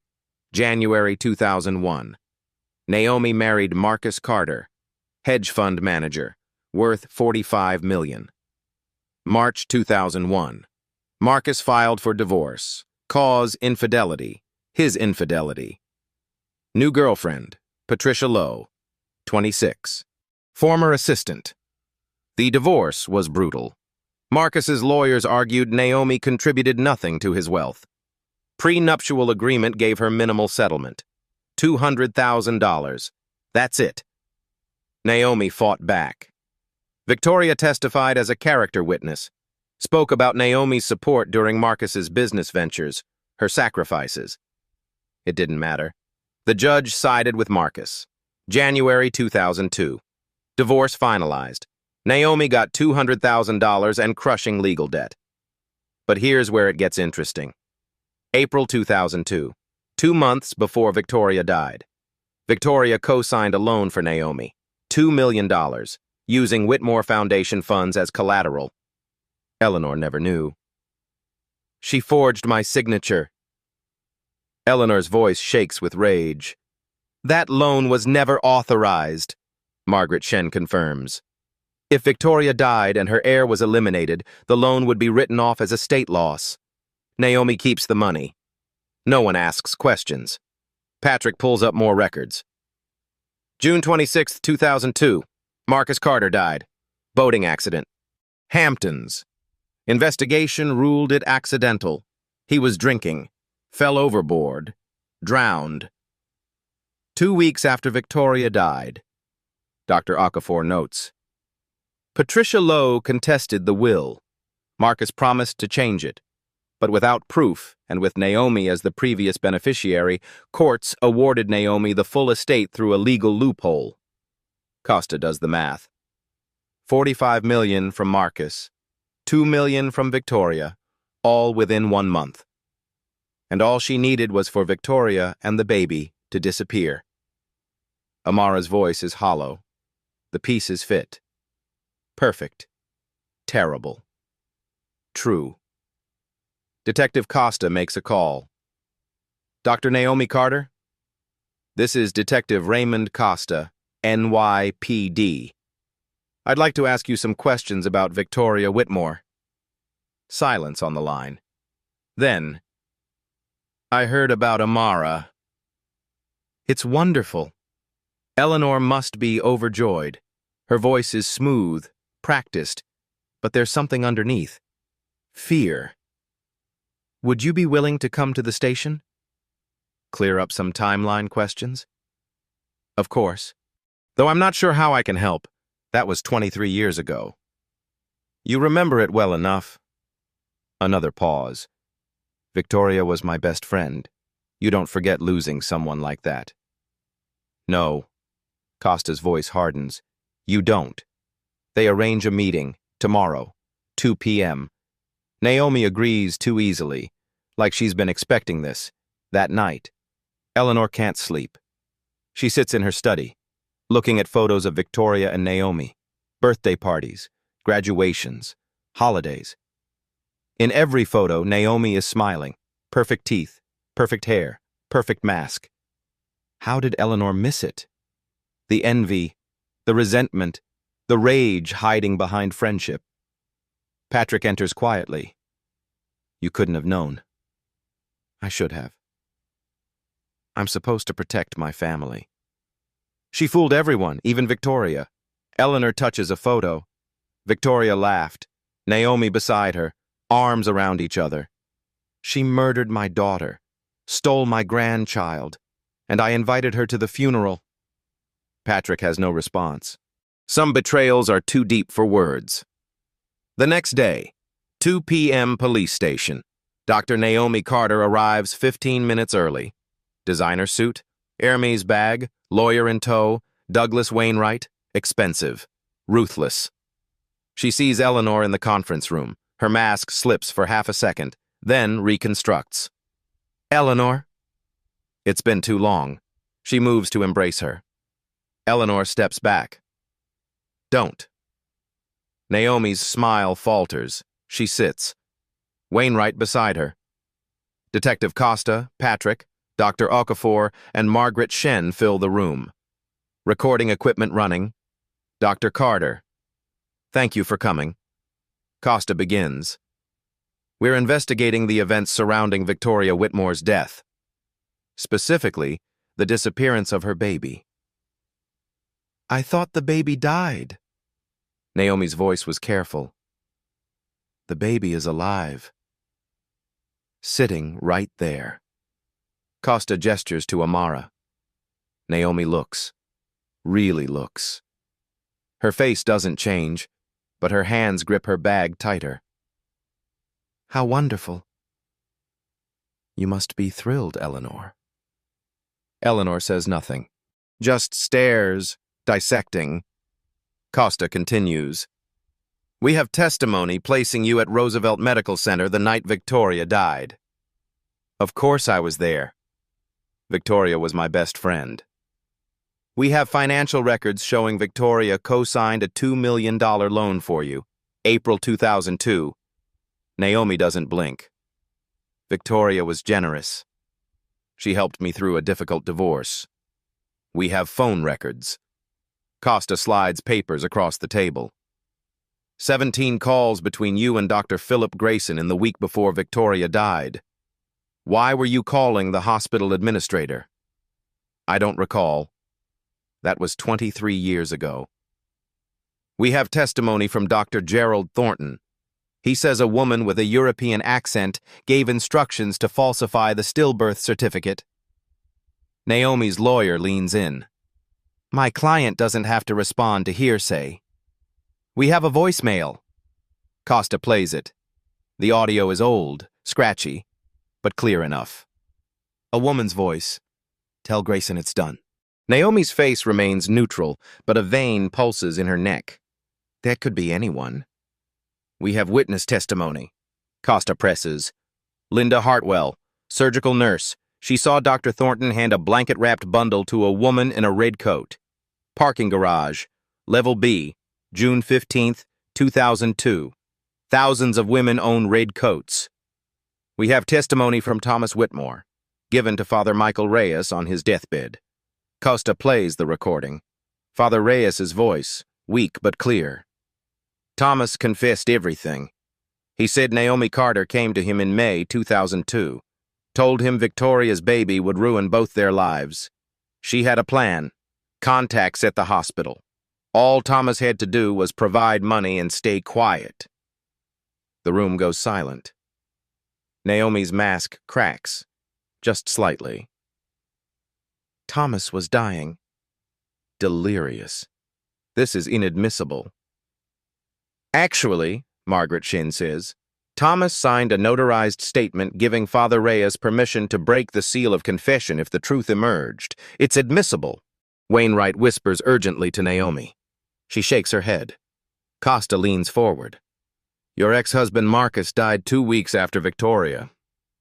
January 2001. Naomi married Marcus Carter, hedge fund manager, worth $45 million. March 2001. Marcus filed for divorce. Cause infidelity. His infidelity. New girlfriend, Patricia Lowe, 26. Former assistant. The divorce was brutal. Marcus's lawyers argued Naomi contributed nothing to his wealth. Prenuptial agreement gave her minimal settlement. $200,000. That's it. Naomi fought back. Victoria testified as a character witness, spoke about Naomi's support during Marcus's business ventures, her sacrifices. It didn't matter. The judge sided with Marcus. January 2002. Divorce finalized. Naomi got $200,000 and crushing legal debt. But here's where it gets interesting. April 2002. 2 months before Victoria died. Victoria co-signed a loan for Naomi, $2 million, using Whitmore Foundation funds as collateral. Eleanor never knew. She forged my signature. Eleanor's voice shakes with rage. That loan was never authorized, Margaret Shen confirms. If Victoria died and her heir was eliminated, the loan would be written off as estate loss. Naomi keeps the money. No one asks questions. Patrick pulls up more records. June 26, 2002. Marcus Carter died. Boating accident. Hamptons. Investigation ruled it accidental. He was drinking. Fell overboard. Drowned. 2 weeks after Victoria died. Dr. Okafor notes. Patricia Lowe contested the will. Marcus promised to change it. But without proof, and with Naomi as the previous beneficiary, courts awarded Naomi the full estate through a legal loophole. Costa does the math. $45 million from Marcus, $2 million from Victoria, all within 1 month. And all she needed was for Victoria and the baby to disappear. Amara's voice is hollow. The pieces fit. Perfect. Terrible. True. Detective Costa makes a call. Dr. Naomi Carter? This is Detective Raymond Costa, NYPD. I'd like to ask you some questions about Victoria Whitmore. Silence on the line. Then, I heard about Amara. It's wonderful. Eleanor must be overjoyed. Her voice is smooth, practiced, but there's something underneath. Fear. Would you be willing to come to the station? Clear up some timeline questions? Of course. Though I'm not sure how I can help. That was 23 years ago. You remember it well enough. Another pause. Victoria was my best friend. You don't forget losing someone like that. No. Costa's voice hardens. You don't. They arrange a meeting, tomorrow, 2 p.m. Naomi agrees too easily, like she's been expecting this. That night, Eleanor can't sleep. She sits in her study, looking at photos of Victoria and Naomi, birthday parties, graduations, holidays. In every photo, Naomi is smiling, perfect teeth, perfect hair, perfect mask. How did Eleanor miss it? The envy, the resentment, the rage hiding behind friendship. Patrick enters quietly. You couldn't have known. I should have. I'm supposed to protect my family. She fooled everyone, even Victoria. Eleanor touches a photo. Victoria laughed. Naomi beside her, arms around each other. She murdered my daughter, stole my grandchild, and I invited her to the funeral. Patrick has no response. Some betrayals are too deep for words. The next day, 2 p.m. police station. Dr. Naomi Carter arrives 15 minutes early. Designer suit, Hermes bag, lawyer in tow, Douglas Wainwright, expensive, ruthless. She sees Eleanor in the conference room. Her mask slips for half a second, then reconstructs. Eleanor? It's been too long. She moves to embrace her. Eleanor steps back. Don't. Naomi's smile falters. She sits. Wainwright beside her. Detective Costa, Patrick, Dr. Okafor, and Margaret Shen fill the room. Recording equipment running. Dr. Carter. Thank you for coming. Costa begins. We're investigating the events surrounding Victoria Whitmore's death. Specifically, the disappearance of her baby. I thought the baby died. Naomi's voice was careful. The baby is alive. Sitting right there. Costa gestures to Amara. Naomi looks. Really looks. Her face doesn't change, but her hands grip her bag tighter. How wonderful. You must be thrilled, Eleanor. Eleanor says nothing, just stares, dissecting. Costa continues. We have testimony placing you at Roosevelt Medical Center the night Victoria died. Of course I was there. Victoria was my best friend. We have financial records showing Victoria co-signed a $2 million loan for you, April 2002. Naomi doesn't blink. Victoria was generous. She helped me through a difficult divorce. We have phone records. Costa slides papers across the table. 17 calls between you and Dr. Philip Grayson in the week before Victoria died. Why were you calling the hospital administrator? I don't recall. That was 23 years ago. We have testimony from Dr. Gerald Thornton. He says a woman with a European accent gave instructions to falsify the stillbirth certificate. Naomi's lawyer leans in. My client doesn't have to respond to hearsay. We have a voicemail. Costa plays it. The audio is old, scratchy, but clear enough. A woman's voice. Tell Grayson it's done. Naomi's face remains neutral, but a vein pulses in her neck. That could be anyone. We have witness testimony. Costa presses. Linda Hartwell, surgical nurse. She saw Dr. Thornton hand a blanket-wrapped bundle to a woman in a red coat. Parking garage, level B, June 15th, 2002. Thousands of women own red coats. We have testimony from Thomas Whitmore, given to Father Michael Reyes on his deathbed. Costa plays the recording. Father Reyes's voice, weak but clear. Thomas confessed everything. He said Naomi Carter came to him in May 2002, told him Victoria's baby would ruin both their lives. She had a plan, contacts at the hospital. All Thomas had to do was provide money and stay quiet. The room goes silent. Naomi's mask cracks, just slightly. Thomas was dying. Delirious. This is inadmissible. Actually, Margaret Shen says, Thomas signed a notarized statement giving Father Reyes permission to break the seal of confession if the truth emerged. It's admissible. Wainwright whispers urgently to Naomi. She shakes her head. Costa leans forward. Your ex-husband Marcus died 2 weeks after Victoria.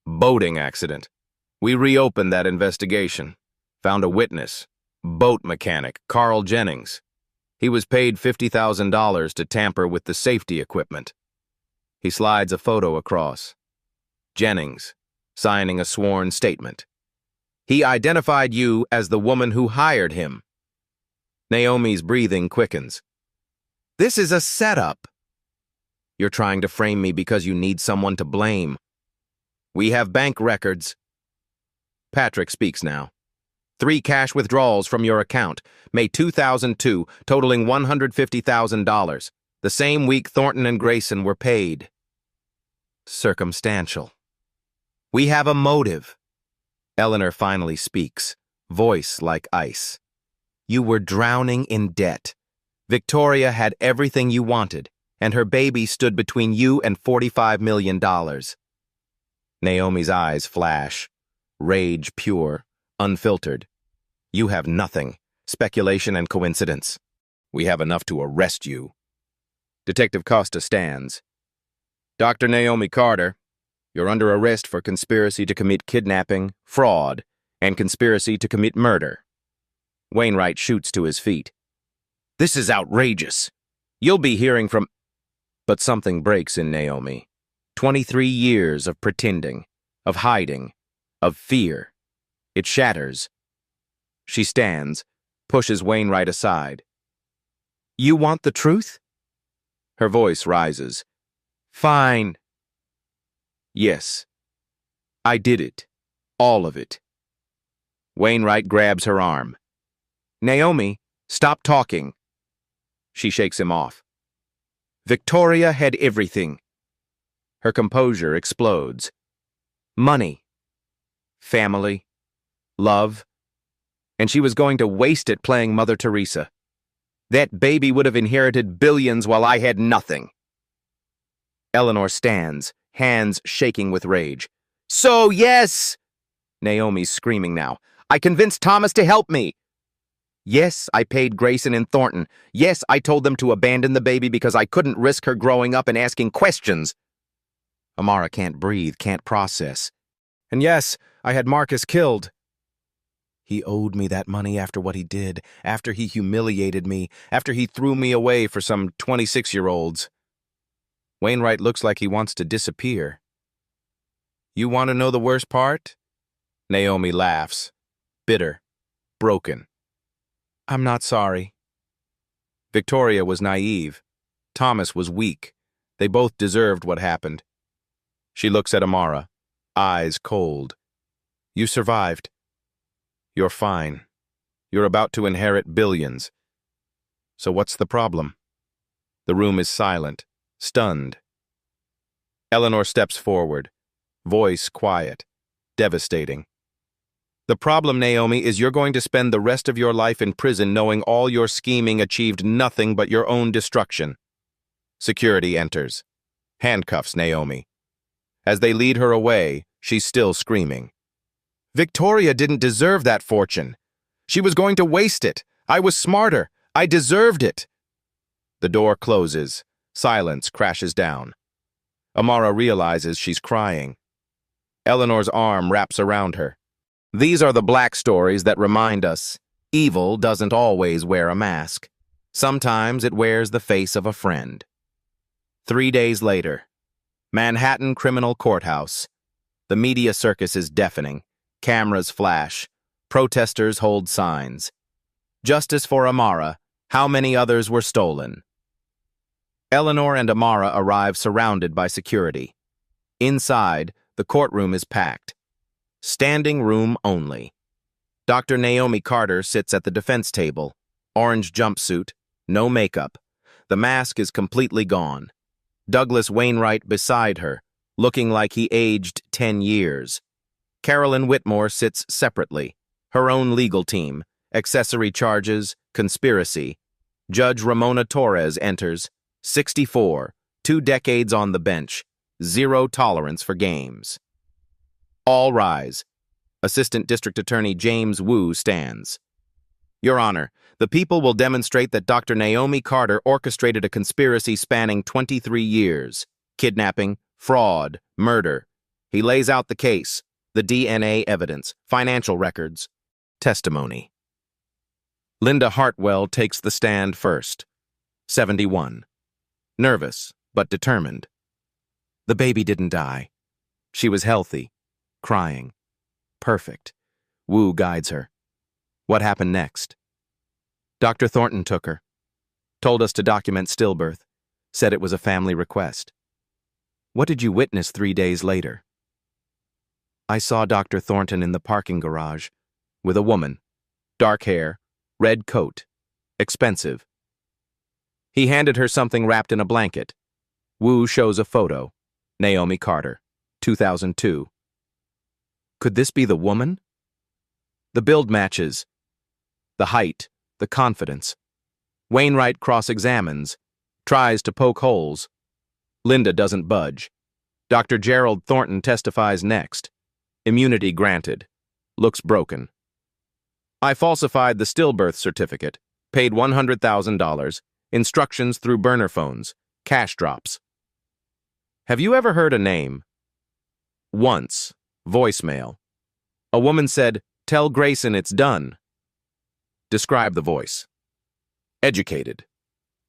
Boating accident. We reopened that investigation. Found a witness. Boat mechanic, Carl Jennings. He was paid $50,000 to tamper with the safety equipment. He slides a photo across. Jennings, signing a sworn statement. He identified you as the woman who hired him. Naomi's breathing quickens. This is a setup. You're trying to frame me because you need someone to blame. We have bank records. Patrick speaks now. 3 cash withdrawals from your account, May 2002, totaling $150,000. The same week Thornton and Grayson were paid. Circumstantial. We have a motive. Eleanor finally speaks, voice like ice. You were drowning in debt. Victoria had everything you wanted, and her baby stood between you and $45 million. Naomi's eyes flash, rage pure, unfiltered. You have nothing, speculation and coincidence. We have enough to arrest you. Detective Costa stands. Dr. Naomi Carter, you're under arrest for conspiracy to commit kidnapping, fraud, and conspiracy to commit murder. Wainwright shoots to his feet. This is outrageous. You'll be hearing from... But something breaks in Naomi. 23 years of pretending, of hiding, of fear. It shatters. She stands, pushes Wainwright aside. You want the truth? Her voice rises. Fine. Yes. I did it. All of it. Wainwright grabs her arm. Naomi, stop talking. She shakes him off. Victoria had everything. Her composure explodes. Money. Family. Love. And she was going to waste it playing Mother Teresa. That baby would have inherited billions while I had nothing. Eleanor stands, hands shaking with rage. So, yes! Naomi's screaming now. I convinced Thomas to help me. Yes, I paid Grayson and Thornton. Yes, I told them to abandon the baby because I couldn't risk her growing up and asking questions. Amara can't breathe, can't process. And yes, I had Marcus killed. He owed me that money after what he did, after he humiliated me, after he threw me away for some 26-year-olds. Wainwright looks like he wants to disappear. You want to know the worst part? Naomi laughs, bitter, broken. I'm not sorry. Victoria was naive. Thomas was weak. They both deserved what happened. She looks at Amara, eyes cold. You survived. You're fine. You're about to inherit billions. So what's the problem? The room is silent, stunned. Eleanor steps forward, voice quiet, devastating. The problem, Naomi, is you're going to spend the rest of your life in prison knowing all your scheming achieved nothing but your own destruction. Security enters. Handcuffs Naomi. As they lead her away, she's still screaming. Victoria didn't deserve that fortune. She was going to waste it. I was smarter. I deserved it. The door closes. Silence crashes down. Amara realizes she's crying. Eleanor's arm wraps around her. These are the black stories that remind us evil doesn't always wear a mask. Sometimes it wears the face of a friend. 3 days later, Manhattan Criminal Courthouse. The media circus is deafening. Cameras flash. Protesters hold signs. Justice for Amara. How many others were stolen? Eleanor and Amara arrive surrounded by security. Inside, the courtroom is packed. Standing room only. Dr. Naomi Carter sits at the defense table. Orange jumpsuit, no makeup. The mask is completely gone. Douglas Wainwright beside her, looking like he aged 10 years. Carolyn Whitmore sits separately. Her own legal team, accessory charges, conspiracy. Judge Ramona Torres enters, 64, 2 decades on the bench, zero tolerance for games. All rise. Assistant District Attorney James Wu stands. Your Honor, the people will demonstrate that Dr. Naomi Carter orchestrated a conspiracy spanning 23 years. Kidnapping, fraud, murder. He lays out the case, the DNA evidence, financial records, testimony. Linda Hartwell takes the stand first. 71. Nervous, but determined. The baby didn't die. She was healthy. Crying. Perfect. Wu guides her. What happened next? Dr. Thornton took her. Told us to document stillbirth. Said it was a family request. What did you witness 3 days later? I saw Dr. Thornton in the parking garage with a woman. Dark hair, red coat. Expensive. He handed her something wrapped in a blanket. Wu shows a photo. Naomi Carter, 2002. Could this be the woman? The build matches. The height, the confidence. Wainwright cross-examines, tries to poke holes. Linda doesn't budge. Dr. Gerald Thornton testifies next. Immunity granted. Looks broken. I falsified the stillbirth certificate, paid $100,000, instructions through burner phones, cash drops. Have you ever heard a name? Once. Voicemail. A woman said, "Tell Grayson it's done." Describe the voice. Educated.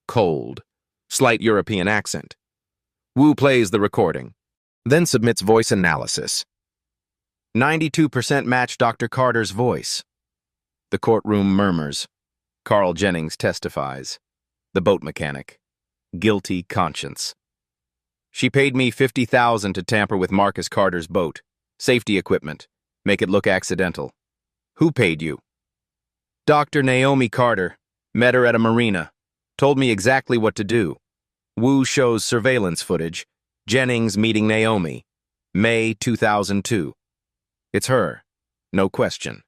Cold. Slight European accent. Wu plays the recording, then submits voice analysis. 92% match Dr. Carter's voice. The courtroom murmurs. Carl Jennings testifies. The boat mechanic. Guilty conscience. She paid me $50,000 to tamper with Marcus Carter's boat. Safety equipment. Make it look accidental. Who paid you? Dr. Naomi Carter. Met her at a marina. Told me exactly what to do. Wu shows surveillance footage. Jennings meeting Naomi. May 2002. It's her. No question.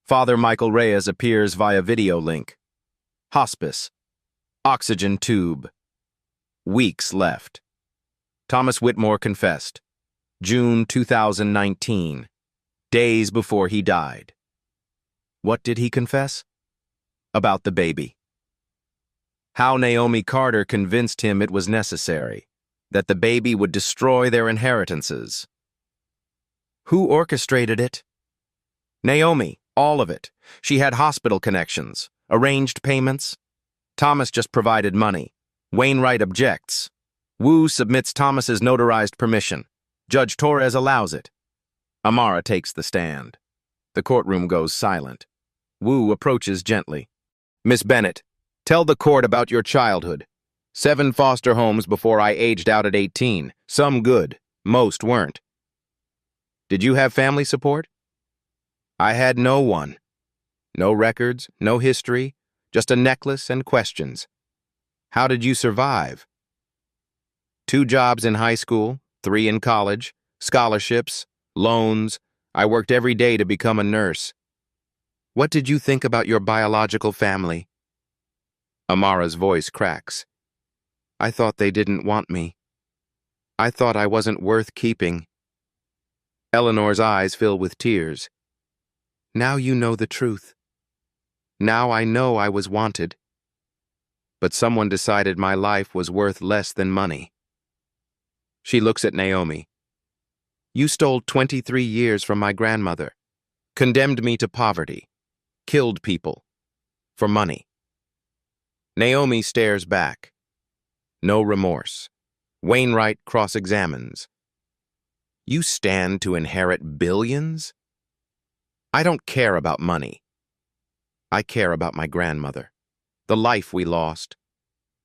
Father Michael Reyes appears via video link. Hospice. Oxygen tube. Weeks left. Thomas Whitmore confessed. June 2019. Days before he died. What did he confess? About the baby. How Naomi Carter convinced him it was necessary, that the baby would destroy their inheritances. Who orchestrated it? Naomi, all of it. She had hospital connections, arranged payments. Thomas just provided money. Wainwright objects. Wu submits Thomas's notarized permission. Judge Torres allows it. Amara takes the stand. The courtroom goes silent. Wu approaches gently. Miss Bennett, tell the court about your childhood. 7 foster homes before I aged out at 18. Some good, most weren't. Did you have family support? I had no one. No records, no history, just a necklace and questions. How did you survive? 2 jobs in high school, 3 in college, scholarships, loans. I worked every day to become a nurse. What did you think about your biological family? Amara's voice cracks. I thought they didn't want me. I thought I wasn't worth keeping. Eleanor's eyes fill with tears. Now you know the truth. Now I know I was wanted. But someone decided my life was worth less than money. She looks at Naomi. You stole 23 years from my grandmother, condemned me to poverty, killed people, for money. Naomi stares back. No remorse. Wainwright cross-examines. You stand to inherit billions? I don't care about money. I care about my grandmother, the life we lost,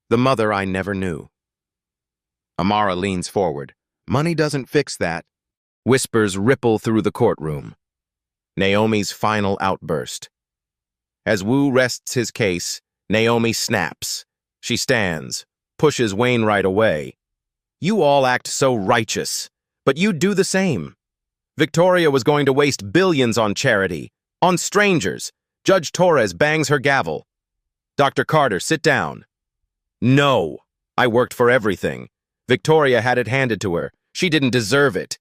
the mother I never knew. Amara leans forward. Money doesn't fix that. Whispers ripple through the courtroom. Naomi's final outburst. As Wu rests his case, Naomi snaps. She stands, pushes Wainwright away. You all act so righteous, but you'd do the same. Victoria was going to waste billions on charity, on strangers. Judge Torres bangs her gavel. Dr. Carter, sit down. No, I worked for everything. Victoria had it handed to her. She didn't deserve it.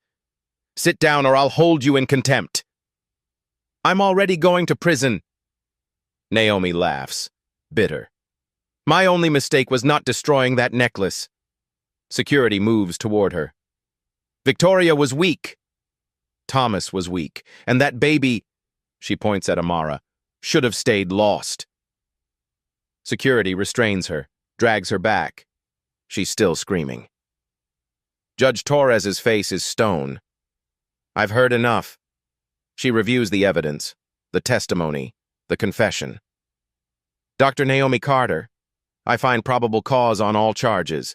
Sit down or I'll hold you in contempt. I'm already going to prison. Naomi laughs, bitter. My only mistake was not destroying that necklace. Security moves toward her. Victoria was weak. Thomas was weak, and that baby, she points at Amara, should have stayed lost. Security restrains her, drags her back. She's still screaming. Judge Torres's face is stone. I've heard enough. She reviews the evidence, the testimony, the confession. Dr. Naomi Carter, I find probable cause on all charges.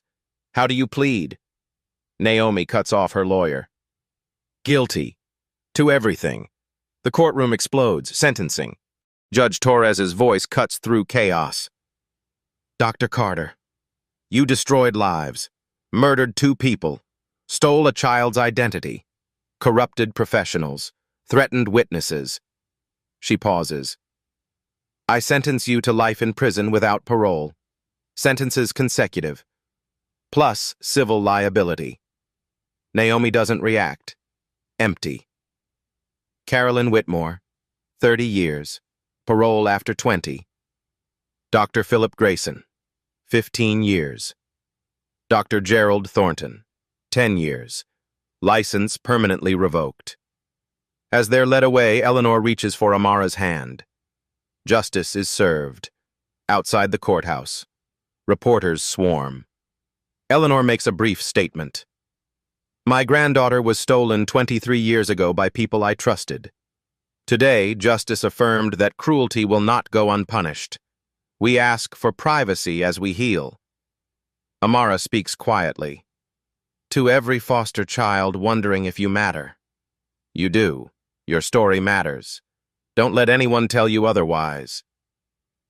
How do you plead? Naomi cuts off her lawyer. Guilty. To everything. The courtroom explodes, sentencing. Judge Torres's voice cuts through chaos. Dr. Carter, you destroyed lives, murdered 2 people, stole a child's identity, corrupted professionals, threatened witnesses. She pauses. I sentence you to life in prison without parole. Sentences consecutive. Plus civil liability. Naomi doesn't react. Empty. Carolyn Whitmore, 30 years. Parole after 20. Dr. Philip Grayson, 15 years. Dr. Gerald Thornton, 10 years. License permanently revoked. As they're led away, Eleanor reaches for Amara's hand. Justice is served. Outside the courthouse. Reporters swarm. Eleanor makes a brief statement. My granddaughter was stolen 23 years ago by people I trusted. Today, justice affirmed that cruelty will not go unpunished. We ask for privacy as we heal. Amara speaks quietly. To every foster child wondering if you matter. You do. Your story matters. Don't let anyone tell you otherwise.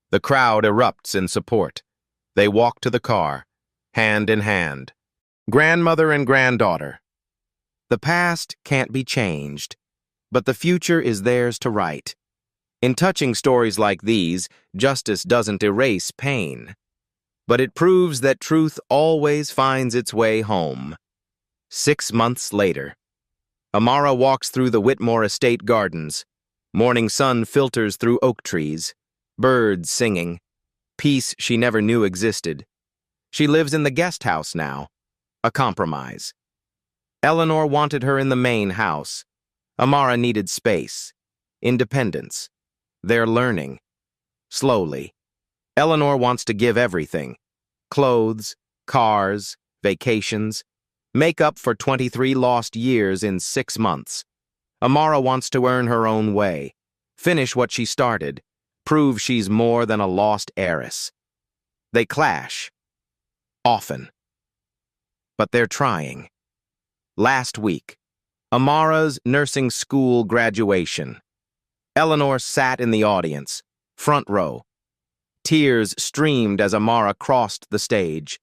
The crowd erupts in support. They walk to the car, hand in hand. Grandmother and granddaughter. The past can't be changed, but the future is theirs to write. In touching stories like these, justice doesn't erase pain, but it proves that truth always finds its way home. 6 months later, Amara walks through the Whitmore estate gardens. Morning sun filters through oak trees, birds singing, peace she never knew existed. She lives in the guest house now, a compromise. Eleanor wanted her in the main house. Amara needed space, independence. They're learning. Slowly. Eleanor wants to give everything. Clothes, cars, vacations. Make up for 23 lost years in 6 months. Amara wants to earn her own way. Finish what she started. Prove she's more than a lost heiress. They clash. Often. But they're trying. Last week, Amara's nursing school graduation. Eleanor sat in the audience, front row. Tears streamed as Amara crossed the stage.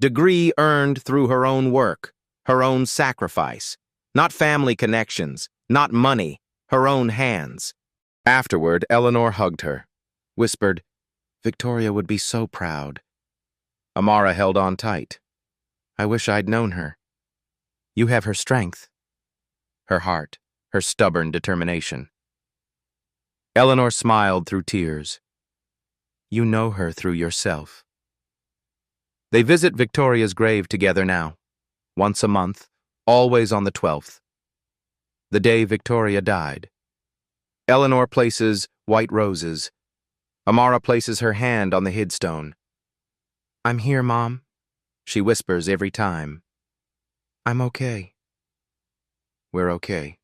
Degree earned through her own work, her own sacrifice. Not family connections, not money, her own hands. Afterward, Eleanor hugged her, whispered, Victoria would be so proud. Amara held on tight. I wish I'd known her. You have her strength, her heart, her stubborn determination. Eleanor smiled through tears. You know her through yourself. They visit Victoria's grave together now, once a month, always on the 12th. The day Victoria died. Eleanor places white roses. Amara places her hand on the headstone. I'm here, Mom, she whispers every time. I'm okay. We're okay.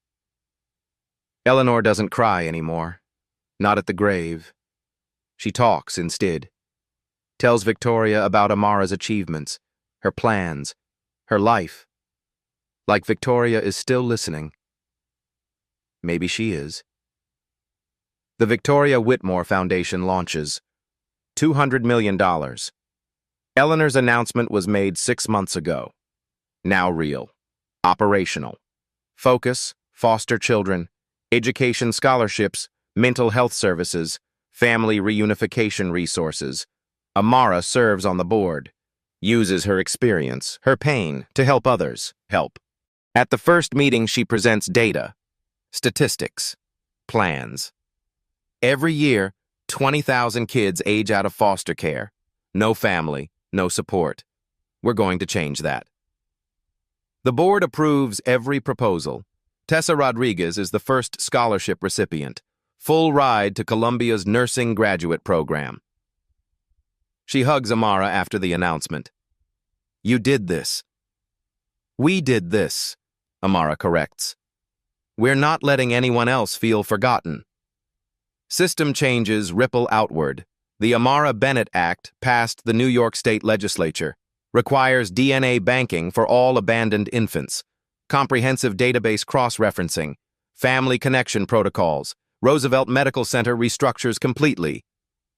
Eleanor doesn't cry anymore. Not at the grave. She talks instead. Tells Victoria about Amara's achievements, her plans, her life. Like Victoria is still listening. Maybe she is. The Victoria Whitmore Foundation launches. $200 million. Eleanor's announcement was made 6 months ago. Now real. Operational. Focus, foster children, education scholarships, mental health services, family reunification resources. Amara serves on the board. Uses her experience, her pain, to help others help. At the first meeting, she presents data, statistics, plans. Every year, 20,000 kids age out of foster care. No family, no support. We're going to change that. The board approves every proposal. Tessa Rodriguez is the first scholarship recipient. Full ride to Columbia's nursing graduate program. She hugs Amara after the announcement. You did this. We did this, Amara corrects. We're not letting anyone else feel forgotten. System changes ripple outward. The Amara Bennett Act passed the New York State Legislature. Requires DNA banking for all abandoned infants. Comprehensive database cross-referencing. Family connection protocols. Roosevelt Medical Center restructures completely.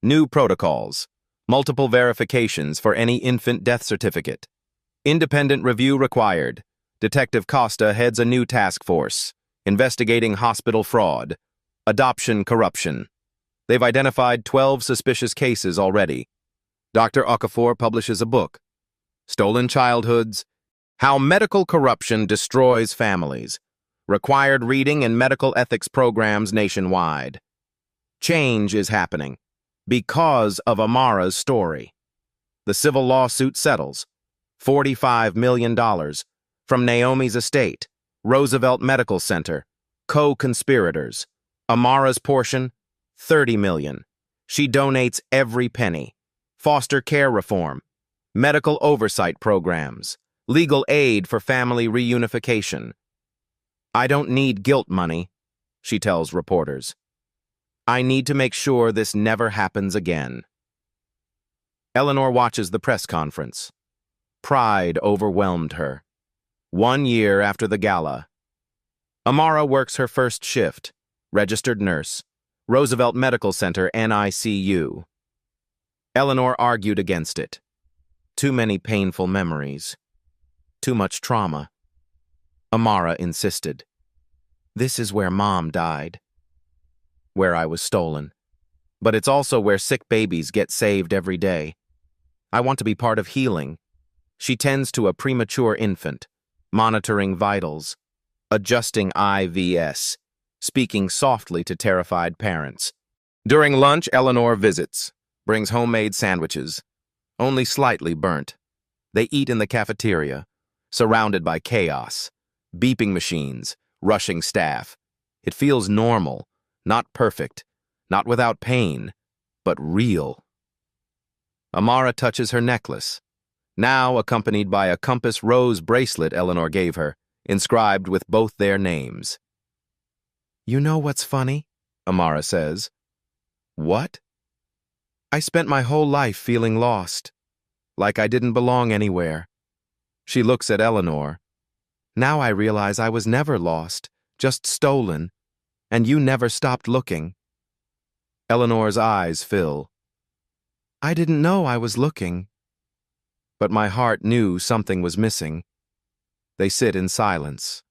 New protocols. Multiple verifications for any infant death certificate. Independent review required. Detective Costa heads a new task force, investigating hospital fraud, adoption corruption. They've identified 12 suspicious cases already. Dr. Okafor publishes a book, Stolen Childhoods, How Medical Corruption Destroys Families, required reading in medical ethics programs nationwide. Change is happening because of Amara's story. The civil lawsuit settles. $45 million from Naomi's estate, Roosevelt Medical Center, co-conspirators. Amara's portion, $30 million. She donates every penny. Foster care reform, medical oversight programs, legal aid for family reunification. "I don't need guilt money," she tells reporters. "I need to make sure this never happens again." Eleanor watches the press conference. Pride overwhelmed her. 1 year after the gala. Amara works her first shift, registered nurse, Roosevelt Medical Center, NICU. Eleanor argued against it. Too many painful memories. Too much trauma. Amara insisted. "This is where Mom died. Where I was stolen. But it's also where sick babies get saved every day. I want to be part of healing." She tends to a premature infant, monitoring vitals, adjusting IVs, speaking softly to terrified parents. During lunch, Eleanor visits, brings homemade sandwiches, only slightly burnt. They eat in the cafeteria, surrounded by chaos, beeping machines, rushing staff. It feels normal, not perfect, not without pain, but real. Amara touches her necklace, now accompanied by a compass rose bracelet Eleanor gave her, inscribed with both their names. "You know what's funny?" Amara says. "What?" "I spent my whole life feeling lost, like I didn't belong anywhere." She looks at Eleanor. "Now I realize I was never lost, just stolen, and you never stopped looking." Eleanor's eyes fill. "I didn't know I was looking." But my heart knew something was missing. They sit in silence,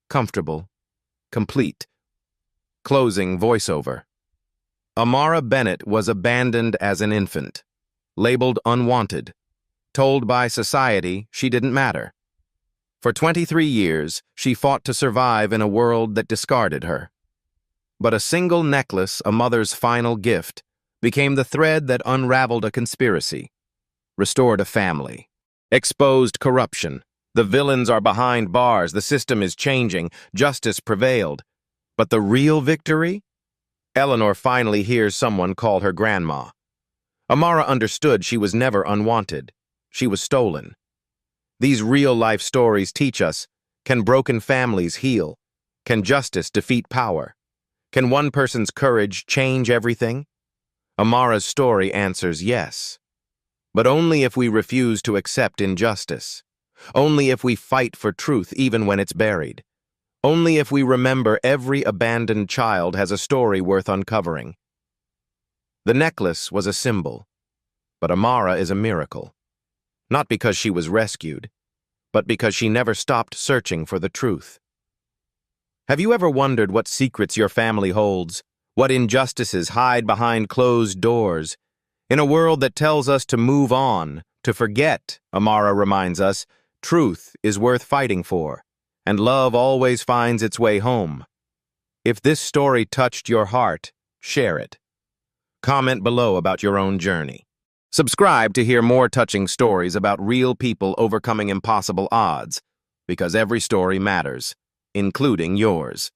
comfortable, complete. Closing voiceover. Amara Bennett was abandoned as an infant, labeled unwanted, told by society she didn't matter. For 23 years, she fought to survive in a world that discarded her. But a single necklace, a mother's final gift, became the thread that unraveled a conspiracy, restored a family, exposed corruption. The villains are behind bars, the system is changing, justice prevailed. But the real victory? Eleanor finally hears someone call her grandma. Amara understood she was never unwanted. She was stolen. These real-life stories teach us, can broken families heal? Can justice defeat power? Can one person's courage change everything? Amara's story answers yes. But only if we refuse to accept injustice. Only if we fight for truth even when it's buried. Only if we remember every abandoned child has a story worth uncovering. The necklace was a symbol, but Amara is a miracle. Not because she was rescued, but because she never stopped searching for the truth. Have you ever wondered what secrets your family holds? What injustices hide behind closed doors? In a world that tells us to move on, to forget, Amara reminds us, truth is worth fighting for, and love always finds its way home. If this story touched your heart, share it. Comment below about your own journey. Subscribe to hear more touching stories about real people overcoming impossible odds, because every story matters, including yours.